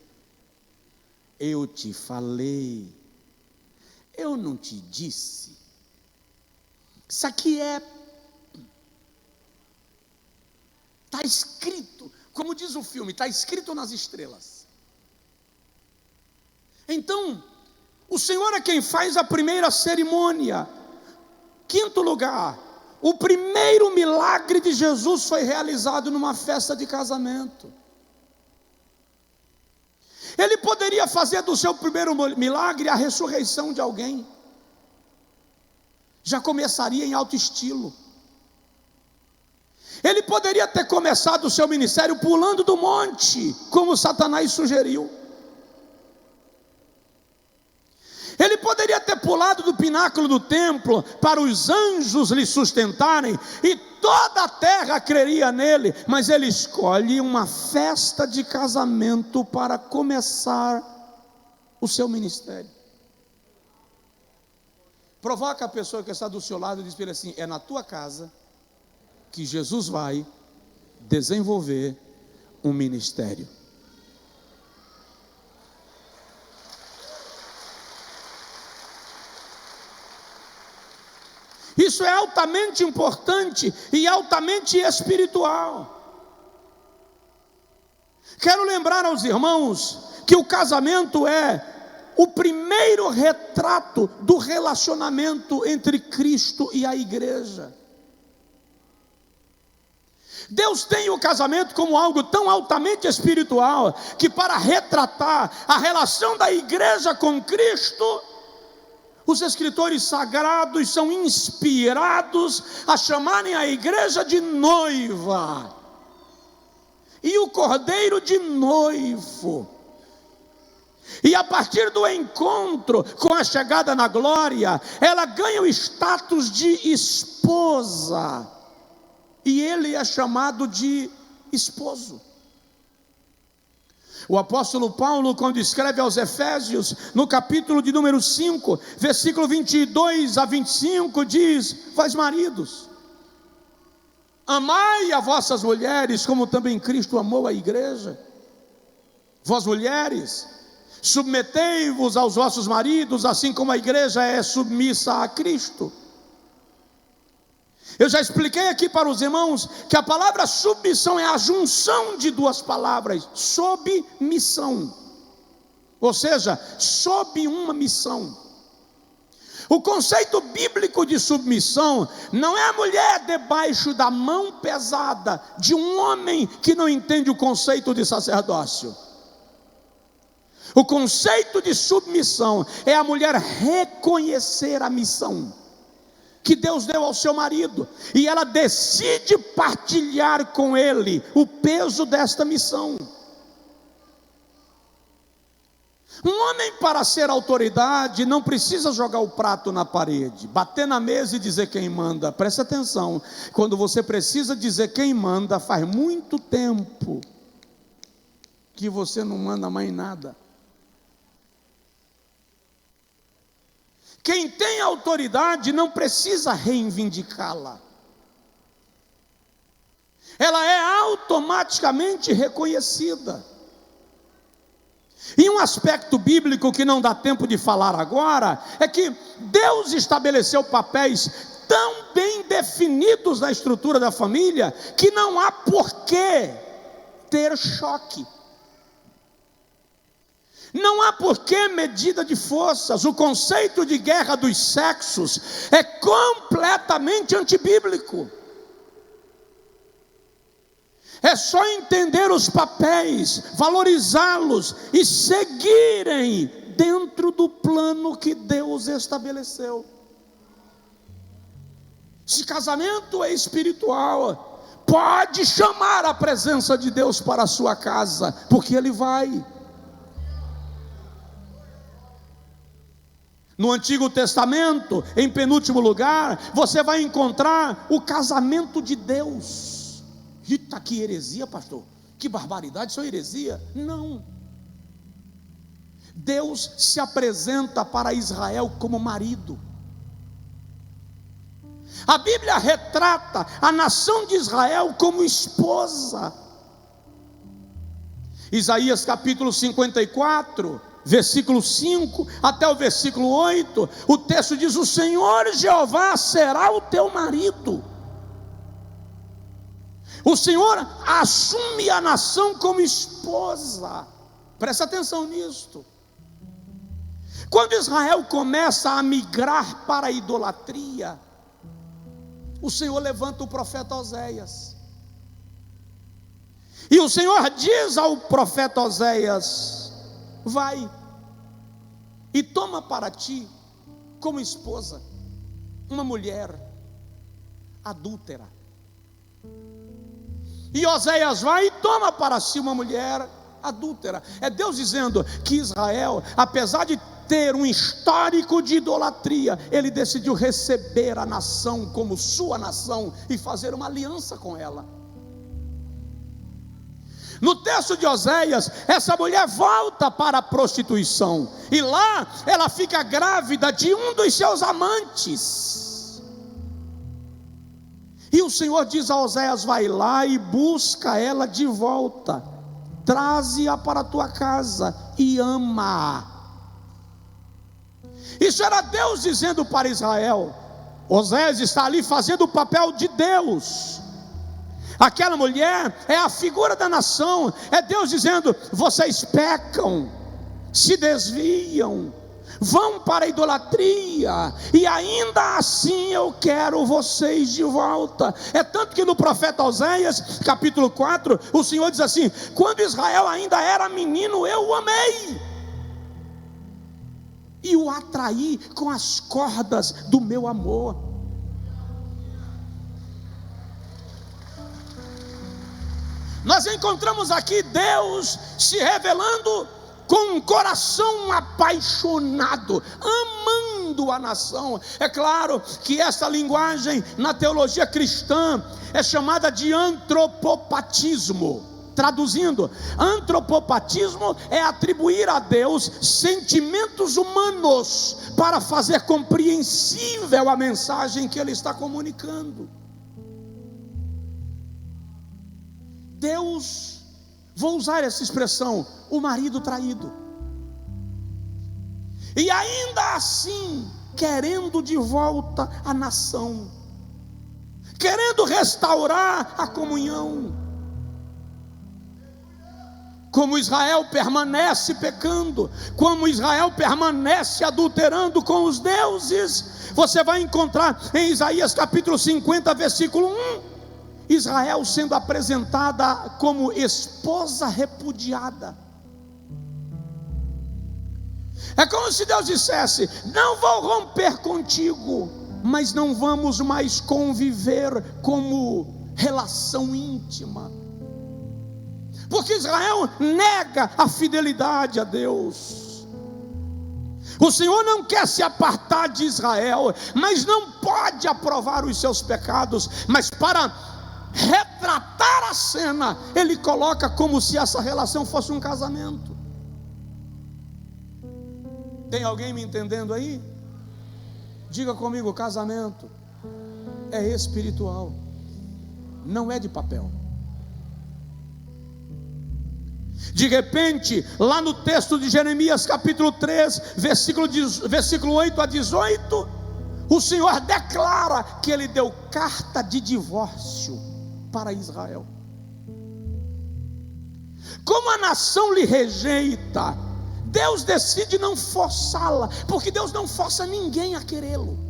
eu te falei, eu não te disse. Isso aqui está escrito, como diz o filme, está escrito nas estrelas. Então, o Senhor é quem faz a primeira cerimônia. Quinto lugar, o primeiro milagre de Jesus foi realizado numa festa de casamento. Ele poderia fazer do seu primeiro milagre a ressurreição de alguém. Já começaria em alto estilo. Ele poderia ter começado o seu ministério pulando do monte, como Satanás sugeriu. Ele poderia ter pulado do pináculo do templo para os anjos lhe sustentarem e toda a terra creria nele, mas ele escolhe uma festa de casamento para começar o seu ministério. Provoca a pessoa que está do seu lado e diz para ele assim: é na tua casa que Jesus vai desenvolver um ministério. Isso é altamente importante e altamente espiritual. Quero lembrar aos irmãos que o casamento é o primeiro retrato do relacionamento entre Cristo e a igreja. Deus tem o casamento como algo tão altamente espiritual, que para retratar a relação da igreja com Cristo, os escritores sagrados são inspirados a chamarem a igreja de noiva e o cordeiro de noivo. E a partir do encontro com a chegada na glória, ela ganha o status de esposa, e ele é chamado de esposo. O apóstolo Paulo, quando escreve aos Efésios, no capítulo de número 5, versículo 22 a 25, diz: vós maridos, amai a vossas mulheres, como também Cristo amou a igreja. Vós mulheres, submetei-vos aos vossos maridos, assim como a igreja é submissa a Cristo. Eu já expliquei aqui para os irmãos que a palavra submissão é a junção de duas palavras, sob missão, ou seja, sob uma missão. O conceito bíblico de submissão não é a mulher debaixo da mão pesada de um homem que não entende o conceito de sacerdócio. O conceito de submissão é a mulher reconhecer a missão que Deus deu ao seu marido, e ela decide partilhar com ele o peso desta missão. Um homem, para ser autoridade, não precisa jogar o prato na parede, bater na mesa e dizer quem manda. Presta atenção, quando você precisa dizer quem manda, faz muito tempo que você não manda mais nada. Quem tem autoridade não precisa reivindicá-la. Ela é automaticamente reconhecida. E um aspecto bíblico que não dá tempo de falar agora, é que Deus estabeleceu papéis tão bem definidos na estrutura da família, que não há porquê ter choque. Não há porquê medida de forças. O conceito de guerra dos sexos é completamente antibíblico. É só entender os papéis, valorizá-los e seguirem dentro do plano que Deus estabeleceu. Se casamento é espiritual, pode chamar a presença de Deus para a sua casa, porque Ele vai. No Antigo Testamento, em penúltimo lugar, você vai encontrar o casamento de Deus. Eita, que heresia, pastor, que barbaridade, isso é heresia? Não. Deus se apresenta para Israel como marido. A Bíblia retrata a nação de Israel como esposa. Isaías capítulo 54, versículo 5 até o versículo 8, o texto diz: o Senhor Jeová será o teu marido. O Senhor assume a nação como esposa. Presta atenção nisto. Quando Israel começa a migrar para a idolatria, o Senhor levanta o profeta Oséias. E o Senhor diz ao profeta Oséias: vai e toma para ti como esposa uma mulher adúltera. E Oséias vai e toma para si uma mulher adúltera. É Deus dizendo que Israel, apesar de ter um histórico de idolatria, ele decidiu receber a nação como sua nação e fazer uma aliança com ela. No texto de Oséias, essa mulher volta para a prostituição, e lá ela fica grávida de um dos seus amantes. E o Senhor diz a Oséias: vai lá e busca ela de volta, traze-a para a tua casa e ama-a. Isso era Deus dizendo para Israel. Oséias está ali fazendo o papel de Deus. Aquela mulher é a figura da nação. É Deus dizendo: vocês pecam, se desviam, vão para a idolatria, e ainda assim eu quero vocês de volta. É tanto que no profeta Oséias, capítulo 4, o Senhor diz assim: quando Israel ainda era menino, eu o amei e o atraí com as cordas do meu amor. Nós encontramos aqui Deus se revelando com um coração apaixonado, amando a nação. É claro que essa linguagem na teologia cristã é chamada de antropopatismo. Traduzindo, antropopatismo é atribuir a Deus sentimentos humanos para fazer compreensível a mensagem que Ele está comunicando. Deus, vou usar essa expressão, o marido traído, e ainda assim querendo de volta a nação, querendo restaurar a comunhão. Como Israel permanece pecando, como Israel permanece adulterando com os deuses, você vai encontrar em Isaías capítulo 50, versículo 1, Israel sendo apresentada como esposa repudiada. É como se Deus dissesse: não vou romper contigo, mas não vamos mais conviver como relação íntima, porque Israel nega a fidelidade a Deus. O Senhor não quer se apartar de Israel, mas não pode aprovar os seus pecados. Mas para retratar a cena, Ele coloca como se essa relação fosse um casamento. Tem alguém me entendendo aí? Diga comigo: casamento é espiritual, não é de papel. De repente, lá no texto de Jeremias capítulo 3, versículo 8 a 18, o Senhor declara que Ele deu carta de divórcio para Israel. Como a nação lhe rejeita, Deus decide não forçá-la, porque Deus não força ninguém a querê-lo.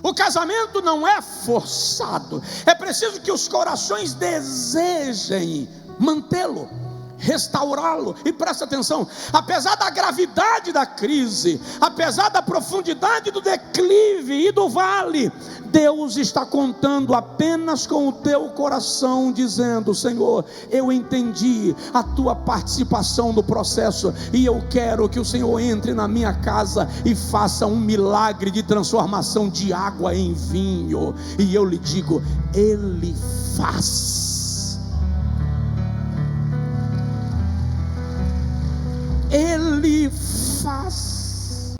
O casamento não é forçado, é preciso que os corações desejem mantê-lo, restaurá-lo. E presta atenção: apesar da gravidade da crise, apesar da profundidade do declive e do vale, Deus está contando apenas com o teu coração, dizendo: Senhor, eu entendi a tua participação no processo, e eu quero que o Senhor entre na minha casa e faça um milagre de transformação de água em vinho. E eu lhe digo: Ele faz. Ele faz.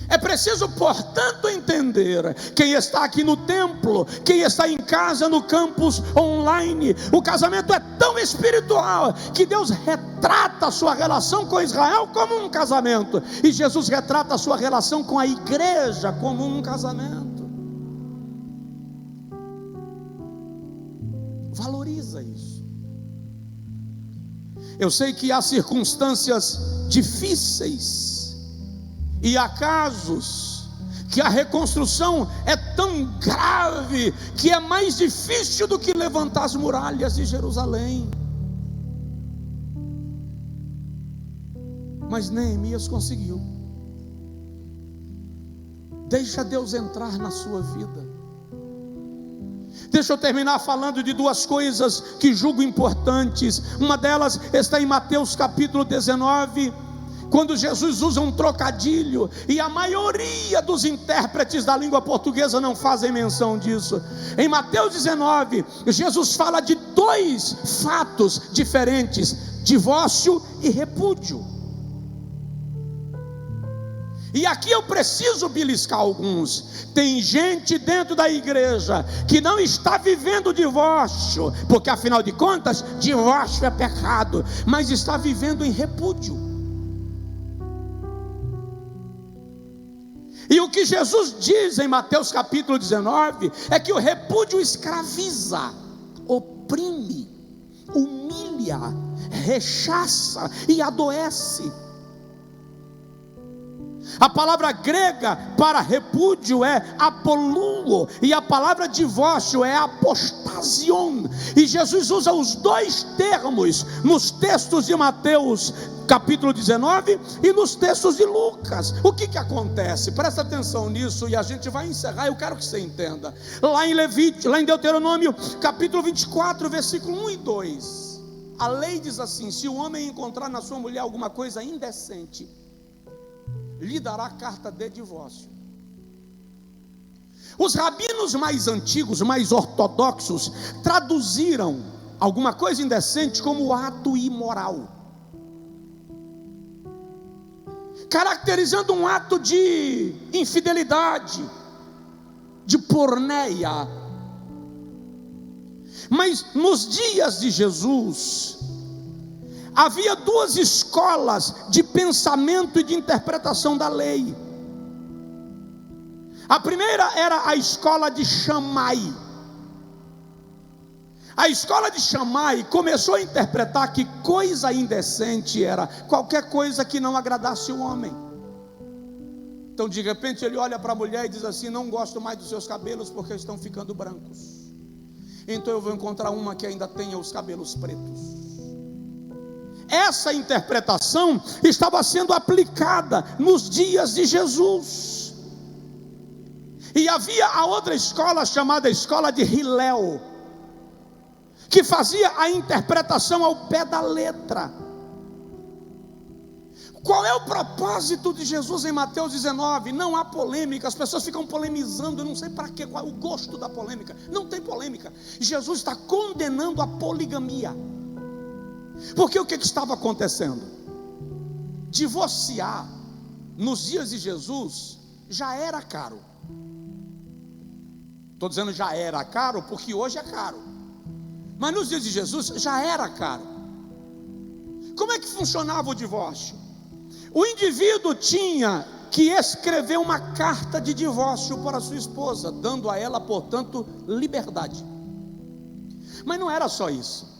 É preciso, portanto, entender: quem está aqui no templo, quem está em casa, no campus online, o casamento é tão espiritual que Deus retrata a sua relação com Israel como um casamento, e Jesus retrata a sua relação com a igreja como um casamento. Valoriza isso. Eu sei que há circunstâncias difíceis E há casos que a reconstrução é tão grave que é mais difícil do que levantar as muralhas de Jerusalém. Mas Neemias conseguiu. Deixa Deus entrar na sua vida. Deixa eu terminar falando de duas coisas que julgo importantes. Uma delas está em Mateus capítulo 19, quando Jesus usa um trocadilho, e a maioria dos intérpretes da língua portuguesa não fazem menção disso. Em Mateus 19, Jesus fala de dois fatos diferentes: divórcio e repúdio. E aqui eu preciso beliscar alguns. Tem gente dentro da igreja que não está vivendo divórcio, porque afinal de contas, divórcio é pecado, mas está vivendo em repúdio. E o que Jesus diz em Mateus capítulo 19 é que o repúdio escraviza, oprime, humilha, rechaça e adoece. A palavra grega para repúdio é apoluo, e a palavra divórcio é apostasion. E Jesus usa os dois termos nos textos de Mateus capítulo 19 e nos textos de Lucas. O que acontece? Presta atenção nisso e a gente vai encerrar. Eu quero que você entenda. Lá em Deuteronômio capítulo 24, versículo 1 e 2, a lei diz assim: se o homem encontrar na sua mulher alguma coisa indecente, lhe dará carta de divórcio. Os rabinos mais antigos, mais ortodoxos, traduziram alguma coisa indecente como ato imoral, caracterizando um ato de infidelidade, de porneia. Mas nos dias de Jesus havia duas escolas de pensamento e de interpretação da lei. A primeira era a escola de Shammai. A escola de Shammai começou a interpretar que coisa indecente era qualquer coisa que não agradasse o homem. Então de repente ele olha para a mulher e diz assim: não gosto mais dos seus cabelos porque estão ficando brancos, então eu vou encontrar uma que ainda tenha os cabelos pretos. Essa interpretação estava sendo aplicada nos dias de Jesus. E havia a outra escola chamada escola de Hillel, que fazia a interpretação ao pé da letra. Qual é o propósito de Jesus em Mateus 19? Não há polêmica. As pessoas ficam polemizando, eu não sei para quê, qual é o gosto da polêmica. Não tem polêmica. Jesus está condenando a poligamia. Porque o que estava acontecendo? Divorciar nos dias de Jesus já era caro. Estou dizendo já era caro porque hoje é caro, mas nos dias de Jesus já era caro. Como é que funcionava o divórcio? O indivíduo tinha que escrever uma carta de divórcio para sua esposa, dando a ela, portanto, liberdade. Mas não era só isso.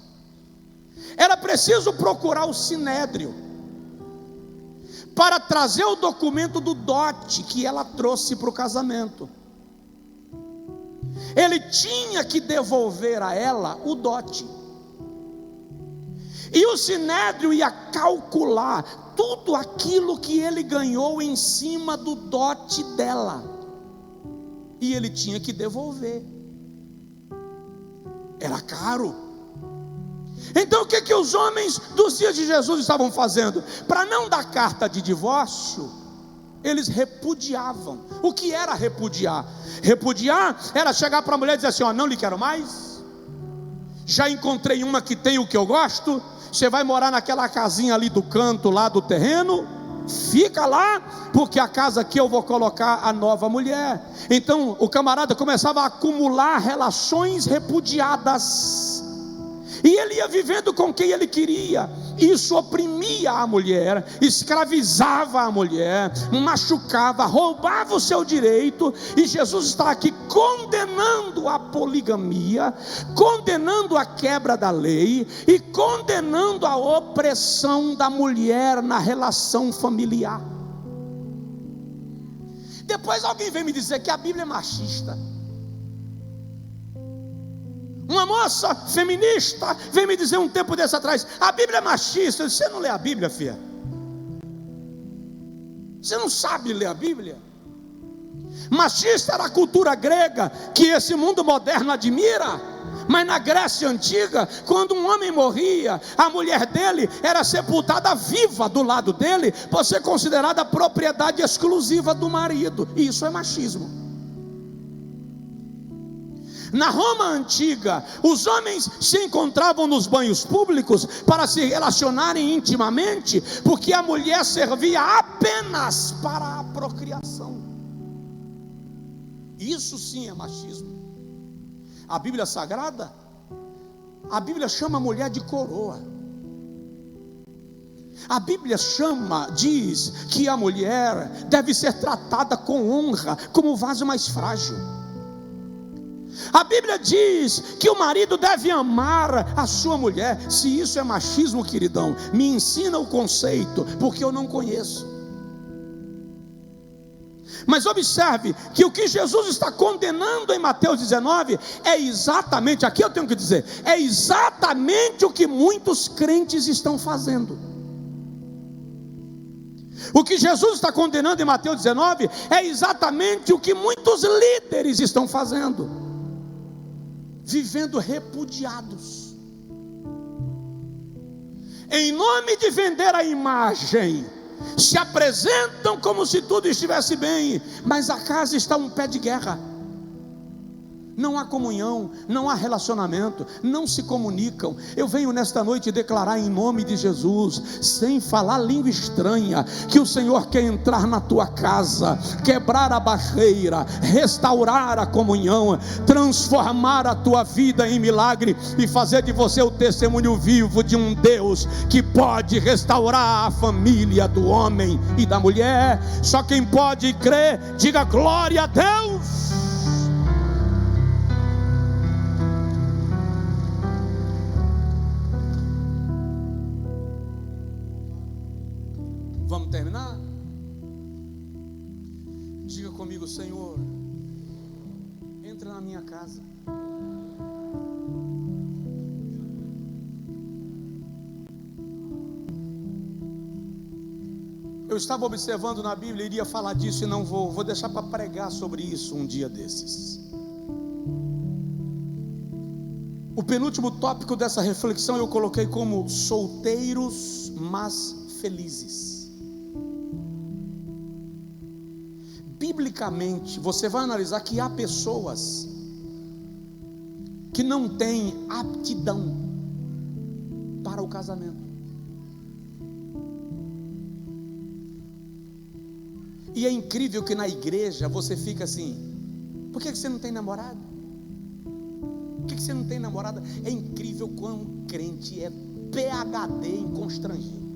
Era preciso procurar o sinédrio para trazer o documento do dote que ela trouxe para o casamento. Ele tinha que devolver a ela o dote. E o sinédrio ia calcular tudo aquilo que ele ganhou em cima do dote dela, e ele tinha que devolver. Era caro. Então o que os homens dos dias de Jesus estavam fazendo? Para não dar carta de divórcio, eles repudiavam. O que era repudiar? Repudiar era chegar para a mulher e dizer assim: ó, não lhe quero mais, já encontrei uma que tem o que eu gosto, você vai morar naquela casinha ali do canto, lá do terreno, fica lá, porque a casa aqui eu vou colocar a nova mulher. Então o camarada começava a acumular relações repudiadas, e ele ia vivendo com quem ele queria. Isso oprimia a mulher, escravizava a mulher, machucava, roubava o seu direito. E Jesus está aqui condenando a poligamia, condenando a quebra da lei e condenando a opressão da mulher na relação familiar. Depois alguém vem me dizer que a Bíblia é machista. Uma moça feminista veio me dizer um tempo desse atrás: a Bíblia é machista. Eu disse: você não lê a Bíblia, filha? Você não sabe ler a Bíblia? Machista era a cultura grega que esse mundo moderno admira. Mas na Grécia Antiga, quando um homem morria, a mulher dele era sepultada viva do lado dele, por ser considerada propriedade exclusiva do marido. E isso é machismo. Na Roma Antiga, os homens se encontravam nos banhos públicos para se relacionarem intimamente, porque a mulher servia apenas para a procriação. Isso sim é machismo. A Bíblia Sagrada, a Bíblia chama a mulher de coroa. A Bíblia diz que a mulher deve ser tratada com honra, como o vaso mais frágil. A Bíblia diz que o marido deve amar a sua mulher. Se isso é machismo, queridão, me ensina o conceito, porque eu não conheço. Mas observe que o que Jesus está condenando em Mateus 19 é exatamente, aqui eu tenho que dizer, é exatamente o que muitos crentes estão fazendo. O que Jesus está condenando em Mateus 19 é exatamente o que muitos líderes estão fazendo, vivendo repudiados, em nome de vender a imagem. Se apresentam como se tudo estivesse bem, mas a casa está um pé de guerra. Não há comunhão, não há relacionamento, não se comunicam. Eu venho nesta noite declarar em nome de Jesus, sem falar língua estranha, que o Senhor quer entrar na tua casa, quebrar a barreira, restaurar a comunhão, transformar a tua vida em milagre e fazer de você o testemunho vivo de um Deus que pode restaurar a família do homem e da mulher. Só quem pode crer, diga glória a Deus. Vamos terminar? Diga comigo: Senhor, entra na minha casa. Eu estava observando na Bíblia, iria falar disso e não vou deixar para pregar sobre isso um dia desses. O penúltimo tópico dessa reflexão eu coloquei como solteiros, mas felizes. Biblicamente, você vai analisar que há pessoas que não têm aptidão para o casamento. E é incrível que na igreja você fica assim: por que você não tem namorado? Por que você não tem namorada? É incrível como o crente é PhD em constrangir.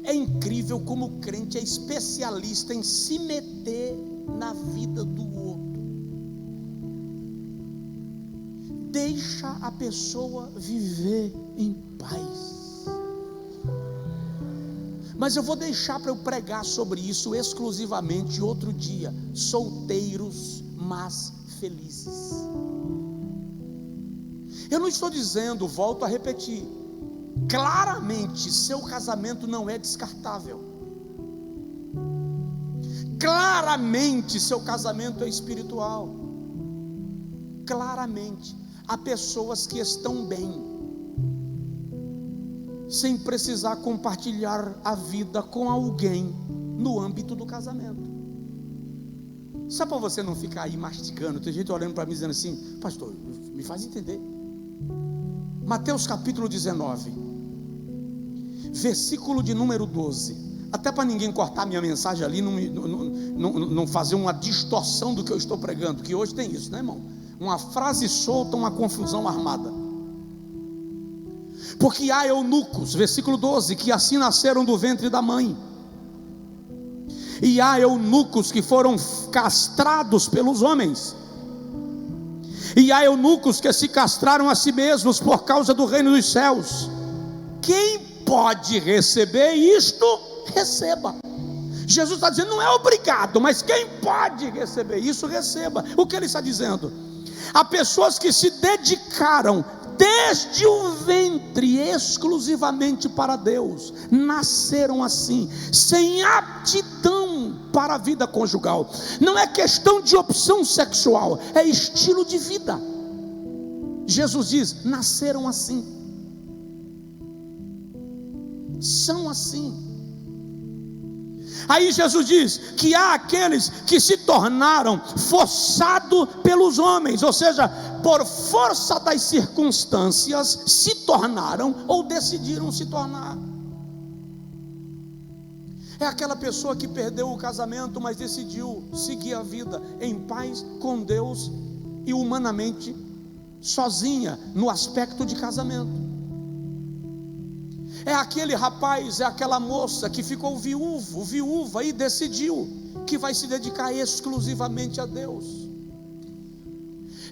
É incrível como o crente é especialista em se meter na vida do outro. Deixa a pessoa viver em paz. Mas eu vou deixar para eu pregar sobre isso exclusivamente outro dia. Solteiros, mas felizes. Eu não estou dizendo, volto a repetir, claramente seu casamento não é descartável. Claramente seu casamento é espiritual. Claramente há pessoas que estão bem sem precisar compartilhar a vida com alguém no âmbito do casamento. Só para você não ficar aí mastigando. Tem gente olhando para mim dizendo assim: pastor, me faz entender. Mateus capítulo 19, versículo de número 12. Até para ninguém cortar minha mensagem ali, não fazer uma distorção do que eu estou pregando, que hoje tem isso, né, irmão? Uma frase solta, uma confusão armada. Porque há eunucos, versículo 12, que assim nasceram do ventre da mãe. E há eunucos que foram castrados pelos homens. E há eunucos que se castraram a si mesmos por causa do reino dos céus. Quem pode receber isto, receba. Jesus está dizendo, não é obrigado, mas quem pode receber isso, receba. O que ele está dizendo? Há pessoas que se dedicaram desde o ventre exclusivamente para Deus, nasceram assim, sem aptidão para a vida conjugal. Não é questão de opção sexual, é estilo de vida. Jesus diz, nasceram assim, são assim. Aí Jesus diz que há aqueles que se tornaram forçados pelos homens, ou seja, por força das circunstâncias se tornaram ou decidiram se tornar. É aquela pessoa que perdeu o casamento, mas decidiu seguir a vida em paz com Deus e humanamente sozinha no aspecto de casamento. É aquele rapaz, é aquela moça que ficou viúva e decidiu que vai se dedicar exclusivamente a Deus.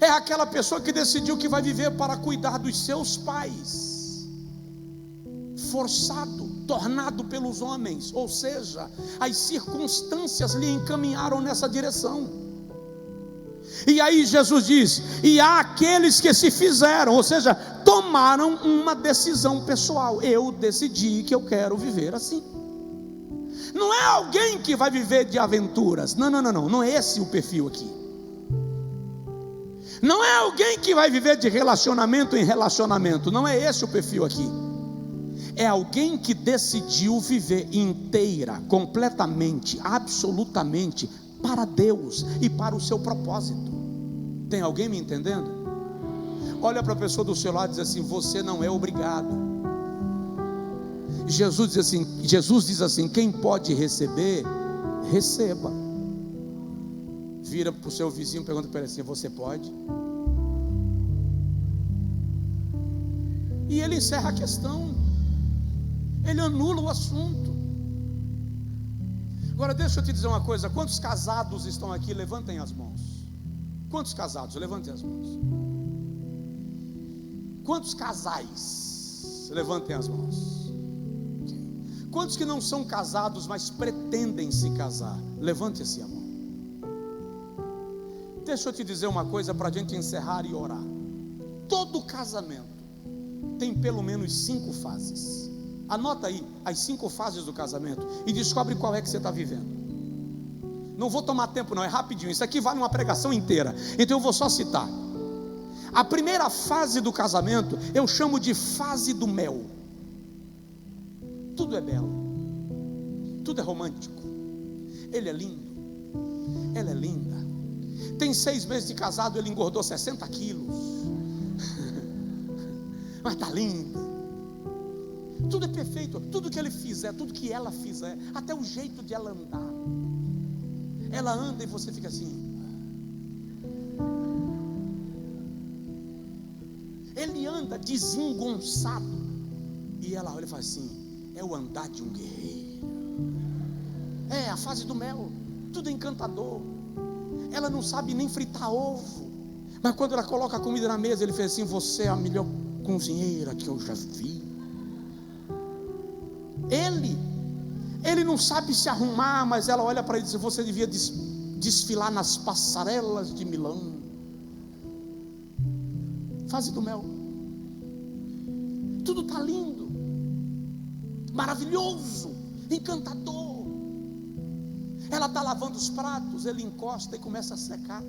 É aquela pessoa que decidiu que vai viver para cuidar dos seus pais, forçado, tornado pelos homens, ou seja, as circunstâncias lhe encaminharam nessa direção. E aí Jesus diz, e há aqueles que se fizeram, ou seja, tomaram uma decisão pessoal, eu decidi que eu quero viver assim. Não é alguém que vai viver de aventuras, não é esse o perfil aqui. Não é alguém que vai viver de relacionamento em relacionamento, não é esse o perfil aqui. É alguém que decidiu viver inteira, completamente, absolutamente para Deus e para o seu propósito. Tem alguém me entendendo? Olha para a pessoa do seu lado e diz assim, você não é obrigado. Jesus diz assim, quem pode receber, receba. Vira para o seu vizinho e pergunta para ele assim, você pode? E ele encerra a questão, ele anula o assunto. Agora deixa eu te dizer uma coisa, quantos casados estão aqui? Levantem as mãos. Quantos casados? Levantem as mãos. Quantos casais? Levantem as mãos. Quantos que não são casados, mas pretendem se casar? Levante-se a mão. Deixa eu te dizer uma coisa para a gente encerrar e orar. Todo casamento tem pelo menos 5 fases. Anota aí as 5 fases do casamento e descobre qual é que você está vivendo. Não vou tomar tempo não, é rapidinho, isso aqui vale uma pregação inteira, então eu vou só citar. A primeira fase do casamento eu chamo de fase do mel. Tudo é belo, tudo é romântico, ele é lindo, ela é linda. Tem 6 meses de casado, ele engordou 60 quilos mas está linda. Tudo é perfeito, tudo que ele fizer, tudo que ela fizer, até o jeito de ela andar. Ela anda e você fica assim. Ele anda desengonçado e ela olha e fala assim, é o andar de um guerreiro. É a fase do mel, tudo é encantador. Ela não sabe nem fritar ovo, mas quando ela coloca a comida na mesa, ele fala assim, você é a melhor cozinheira que eu já vi. Ele não sabe se arrumar, mas ela olha para ele e diz, você devia desfilar nas passarelas de Milão. Fase do mel. Tudo está lindo, maravilhoso, encantador. Ela está lavando os pratos, ele encosta e começa a secar,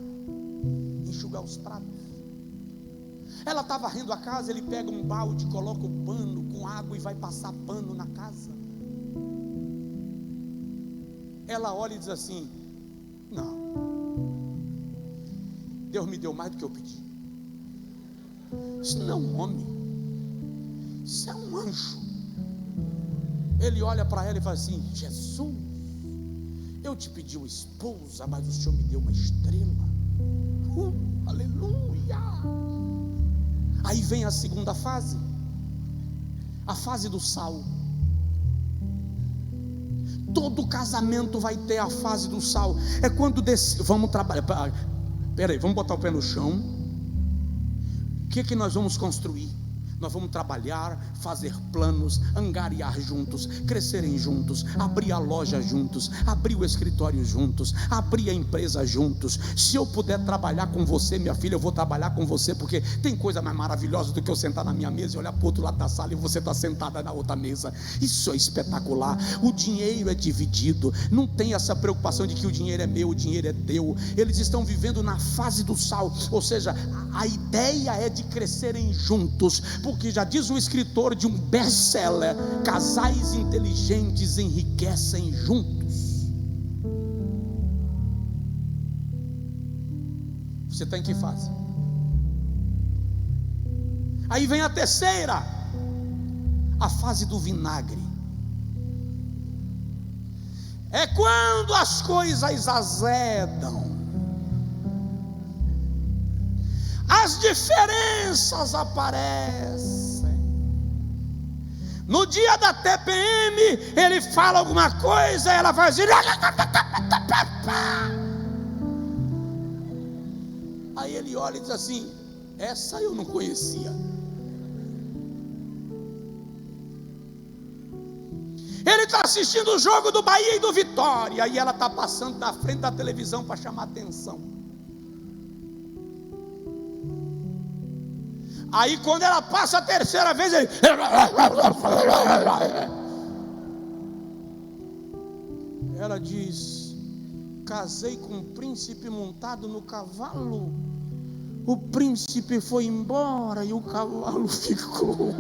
enxugar os pratos. Ela está varrendo a casa, ele pega um balde, coloca o pano com água e vai passar pano na casa. Ela olha e diz assim, não, Deus me deu mais do que eu pedi. Isso não é um homem, isso é um anjo. Ele olha para ela e fala assim, Jesus, eu te pedi uma esposa, mas o Senhor me deu uma estrela. Aleluia. Aí vem a segunda fase, a fase do sal. Todo casamento vai ter a fase do sal. É quando vamos trabalhar. Peraí, vamos botar o pé no chão. O que nós vamos construir? Nós vamos trabalhar, fazer planos, angariar juntos, crescerem juntos, abrir a loja juntos, abrir o escritório juntos, abrir a empresa juntos. Se eu puder trabalhar com você, minha filha, eu vou trabalhar com você, porque tem coisa mais maravilhosa do que eu sentar na minha mesa e olhar para o outro lado da sala e você está sentada na outra mesa. Isso é espetacular. O dinheiro é dividido, não tem essa preocupação de que o dinheiro é meu, o dinheiro é teu. Eles estão vivendo na fase do sal, ou seja, a ideia é de crescerem juntos, porque já diz um escritor de um best-seller: casais inteligentes enriquecem juntos. Você está em que fase? Aí vem a terceira, a fase do vinagre. É quando as coisas azedam, as diferenças aparecem. No dia da TPM, ele fala alguma coisa, ela vai dizer. Aí ele olha e diz assim: essa eu não conhecia. Ele está assistindo o jogo do Bahia e do Vitória, e ela está passando na frente da televisão para chamar atenção. Aí quando ela passa a terceira vez, ele... Ela diz: casei com um príncipe montado no cavalo. O príncipe foi embora e o cavalo ficou.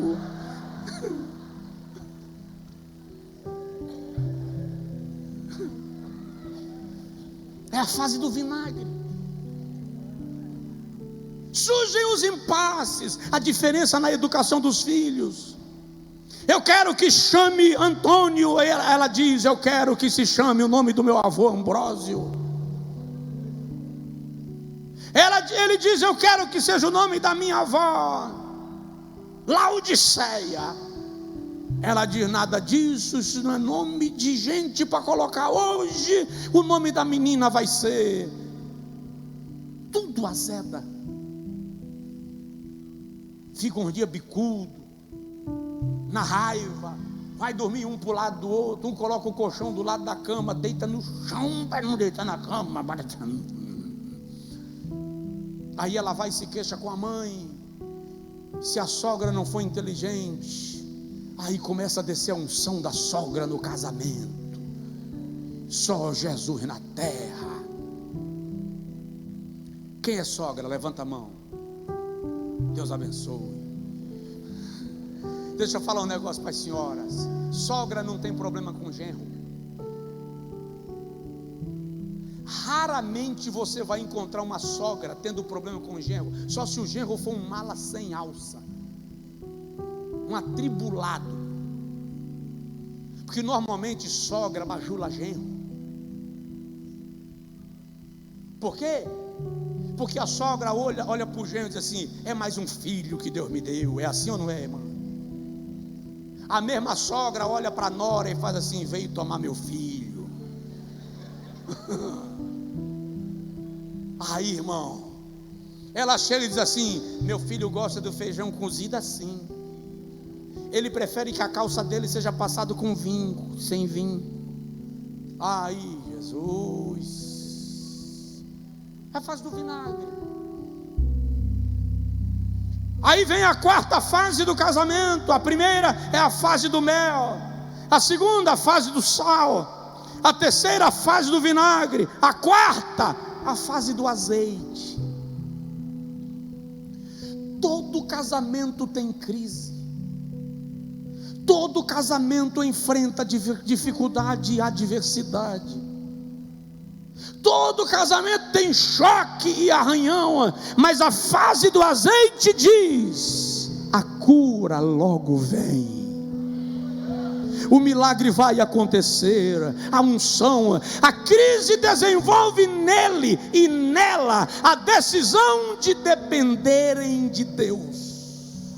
É a fase do vinagre. Surgem os impasses, a diferença na educação dos filhos. Eu quero que chame Antônio, ela diz: eu quero que se chame o nome do meu avô Ambrósio. Ele diz: eu quero que seja o nome da minha avó Laodiceia. Ela diz: nada disso, isso não é nome de gente para colocar. Hoje o nome da menina vai ser... Tudo azeda. Fica um dia bicudo, na raiva, vai dormir um para o lado do outro, um coloca o colchão do lado da cama, deita no chão para não deitar na cama. Aí ela vai e se queixa com a mãe. Se a sogra não for inteligente, aí começa a descer a unção da sogra no casamento. Só Jesus na terra. Quem é sogra? Levanta a mão. Deus abençoe. Deixa eu falar um negócio para as senhoras. Sogra não tem problema com genro. Raramente você vai encontrar uma sogra tendo problema com o genro, só se o genro for um mala sem alça, um atribulado. Porque normalmente sogra bajula genro. Por quê? Porque a sogra olha para o genro e diz assim: é mais um filho que Deus me deu. É assim ou não é, irmão? A mesma sogra olha para a nora e faz assim: veio tomar meu filho. Aí, irmão, ela chega e diz assim: meu filho gosta do feijão cozido assim. Ele prefere que a calça dele seja passada com vinho, sem vinho. Aí, Jesus. É a fase do vinagre. Aí vem a quarta fase do casamento. A primeira é a fase do mel, a segunda a fase do sal, a terceira a fase do vinagre, a quarta a fase do azeite. Todo casamento tem crise, todo casamento enfrenta dificuldade e adversidade. Todo casamento tem choque e arranhão, mas a fase do azeite diz: a cura logo vem. O milagre vai acontecer, a unção, a crise desenvolve nele e nela a decisão de dependerem de Deus.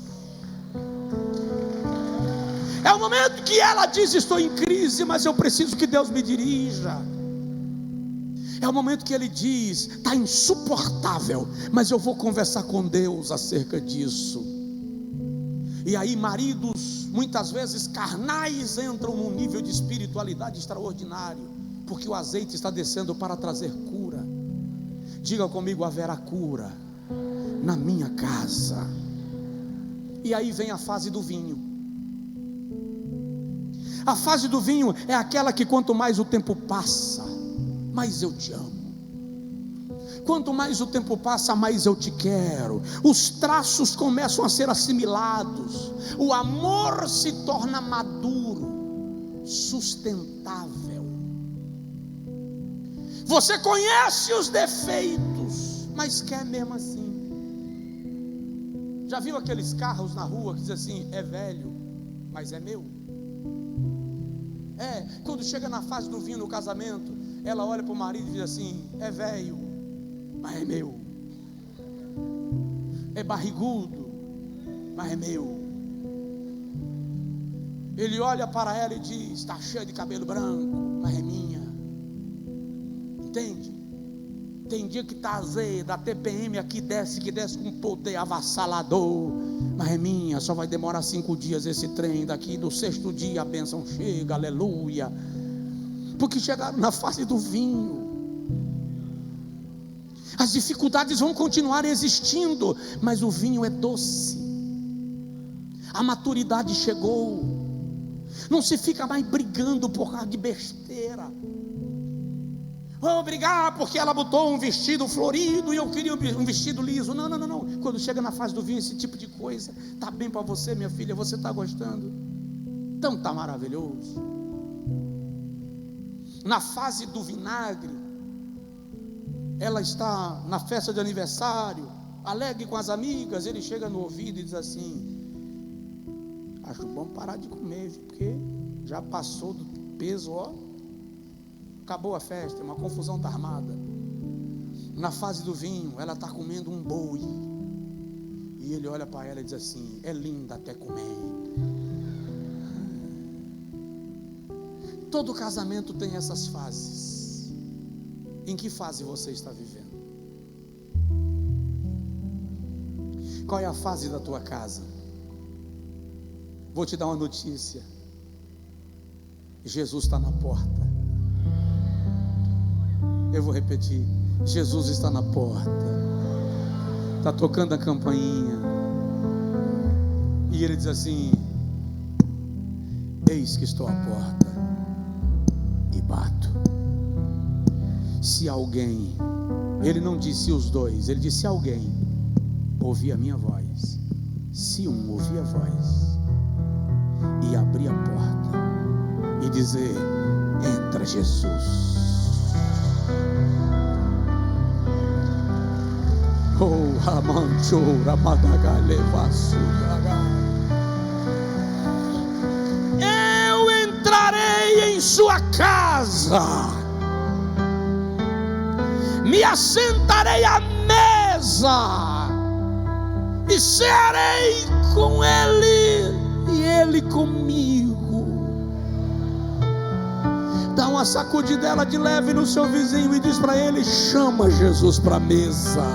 É o momento que ela diz: estou em crise, mas eu preciso que Deus me dirija. É o momento que ele diz: está insuportável, mas eu vou conversar com Deus acerca disso. E aí maridos, muitas vezes carnais, entram num nível de espiritualidade extraordinário, porque o azeite está descendo para trazer cura. Diga comigo: haverá cura na minha casa. E aí vem a fase do vinho. A fase do vinho é aquela que quanto mais o tempo passa, mais eu te amo. Quanto mais o tempo passa, mais eu te quero. Os traços começam a ser assimilados. O amor se torna maduro, sustentável. Você conhece os defeitos, mas quer mesmo assim. Já viu aqueles carros na rua que dizem assim: é velho, mas é meu? Quando chega na fase do vinho no casamento, ela olha para o marido e diz assim: é velho, mas é meu. É barrigudo, mas é meu. Ele olha para ela e diz: está cheio de cabelo branco, mas é minha. Entende? Tem dia que está azedo, a TPM aqui desce, que desce com poder avassalador, mas é minha. Só vai demorar 5 dias esse trem. Daqui do 6º dia a bênção chega, aleluia. Porque chegaram na fase do vinho. As dificuldades vão continuar existindo, mas o vinho é doce. A maturidade chegou. Não se fica mais brigando por causa de besteira. Vou brigar porque ela botou um vestido florido e eu queria um vestido liso. Não. Quando chega na fase do vinho, esse tipo de coisa está bem para você, minha filha. Você está gostando? Então está maravilhoso. Na fase do vinagre, ela está na festa de aniversário, alegre com as amigas. Ele chega no ouvido e diz assim: acho bom parar de comer, porque já passou do peso, ó. Acabou a festa, uma confusão está armada. Na fase do vinho, ela está comendo um boi, e ele olha para ela e diz assim: é linda até comer. Todo casamento tem essas fases. Em que fase você está vivendo? Qual é a fase da tua casa? Vou te dar uma notícia: Jesus está na porta. Eu vou repetir: Jesus está na porta, está tocando a campainha, e ele diz assim: eis que estou à porta e bato. Se alguém, ele não disse os dois, ele disse: se alguém ouvir a minha voz, se um ouvir a voz e abrir a porta e dizer: entra, Jesus. Oh, Ramanchora Madagalevasu. Eu entrarei em sua casa, me assentarei à mesa e cearei com ele e ele comigo. Dá uma sacudidela de leve no seu vizinho e diz para ele: chama Jesus para a mesa.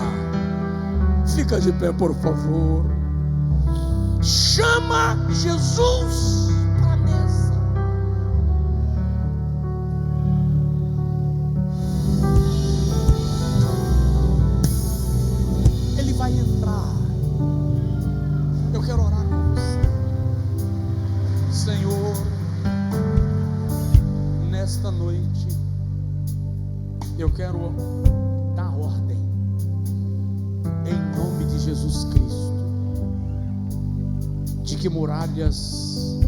Fica de pé, por favor. Chama Jesus para a mesa. Ele vai entrar. Eu quero orar com você. Senhor, nesta noite eu quero dar ordem em nome de Jesus Cristo, de que muralhas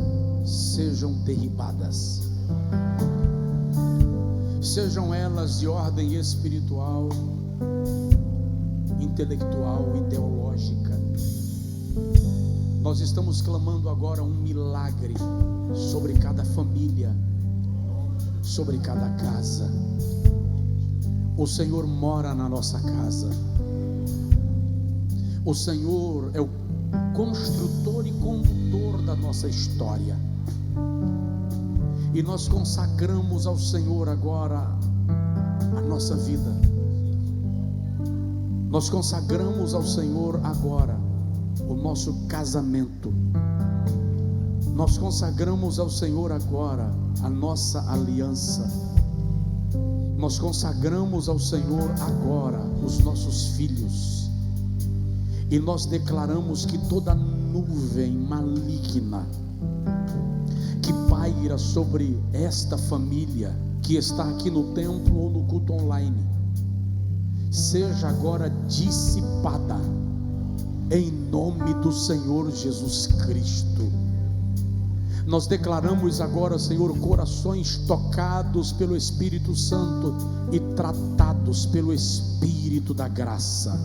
sejam derribadas, sejam elas de ordem espiritual, intelectual e teológica. Nós estamos clamando agora um milagre sobre cada família, sobre cada casa. O Senhor mora na nossa casa. O Senhor é o construtor e condutor da nossa história. E nós consagramos ao Senhor agora a nossa vida. Nós consagramos ao Senhor agora o nosso casamento. Nós consagramos ao Senhor agora a nossa aliança. Nós consagramos ao Senhor agora os nossos filhos. E nós declaramos que toda nuvem maligna que paira sobre esta família que está aqui no templo ou no culto online, seja agora dissipada em nome do Senhor Jesus Cristo. Nós declaramos agora, Senhor, corações tocados pelo Espírito Santo e tratados pelo Espírito da graça.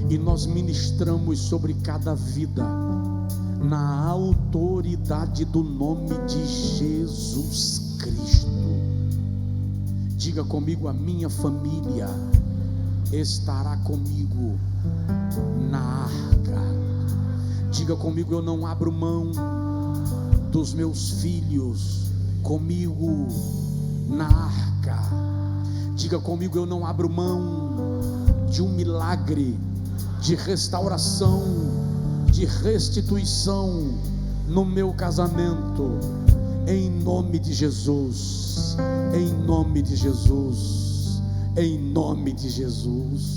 E nós ministramos sobre cada vida na autoridade do nome de Jesus Cristo. Diga comigo: a minha família estará comigo na arca. Diga comigo: eu não abro mão dos meus filhos comigo na arca. Diga comigo: eu não abro mão de um milagre, de restauração, de restituição no meu casamento, em nome de Jesus, em nome de Jesus, em nome de Jesus.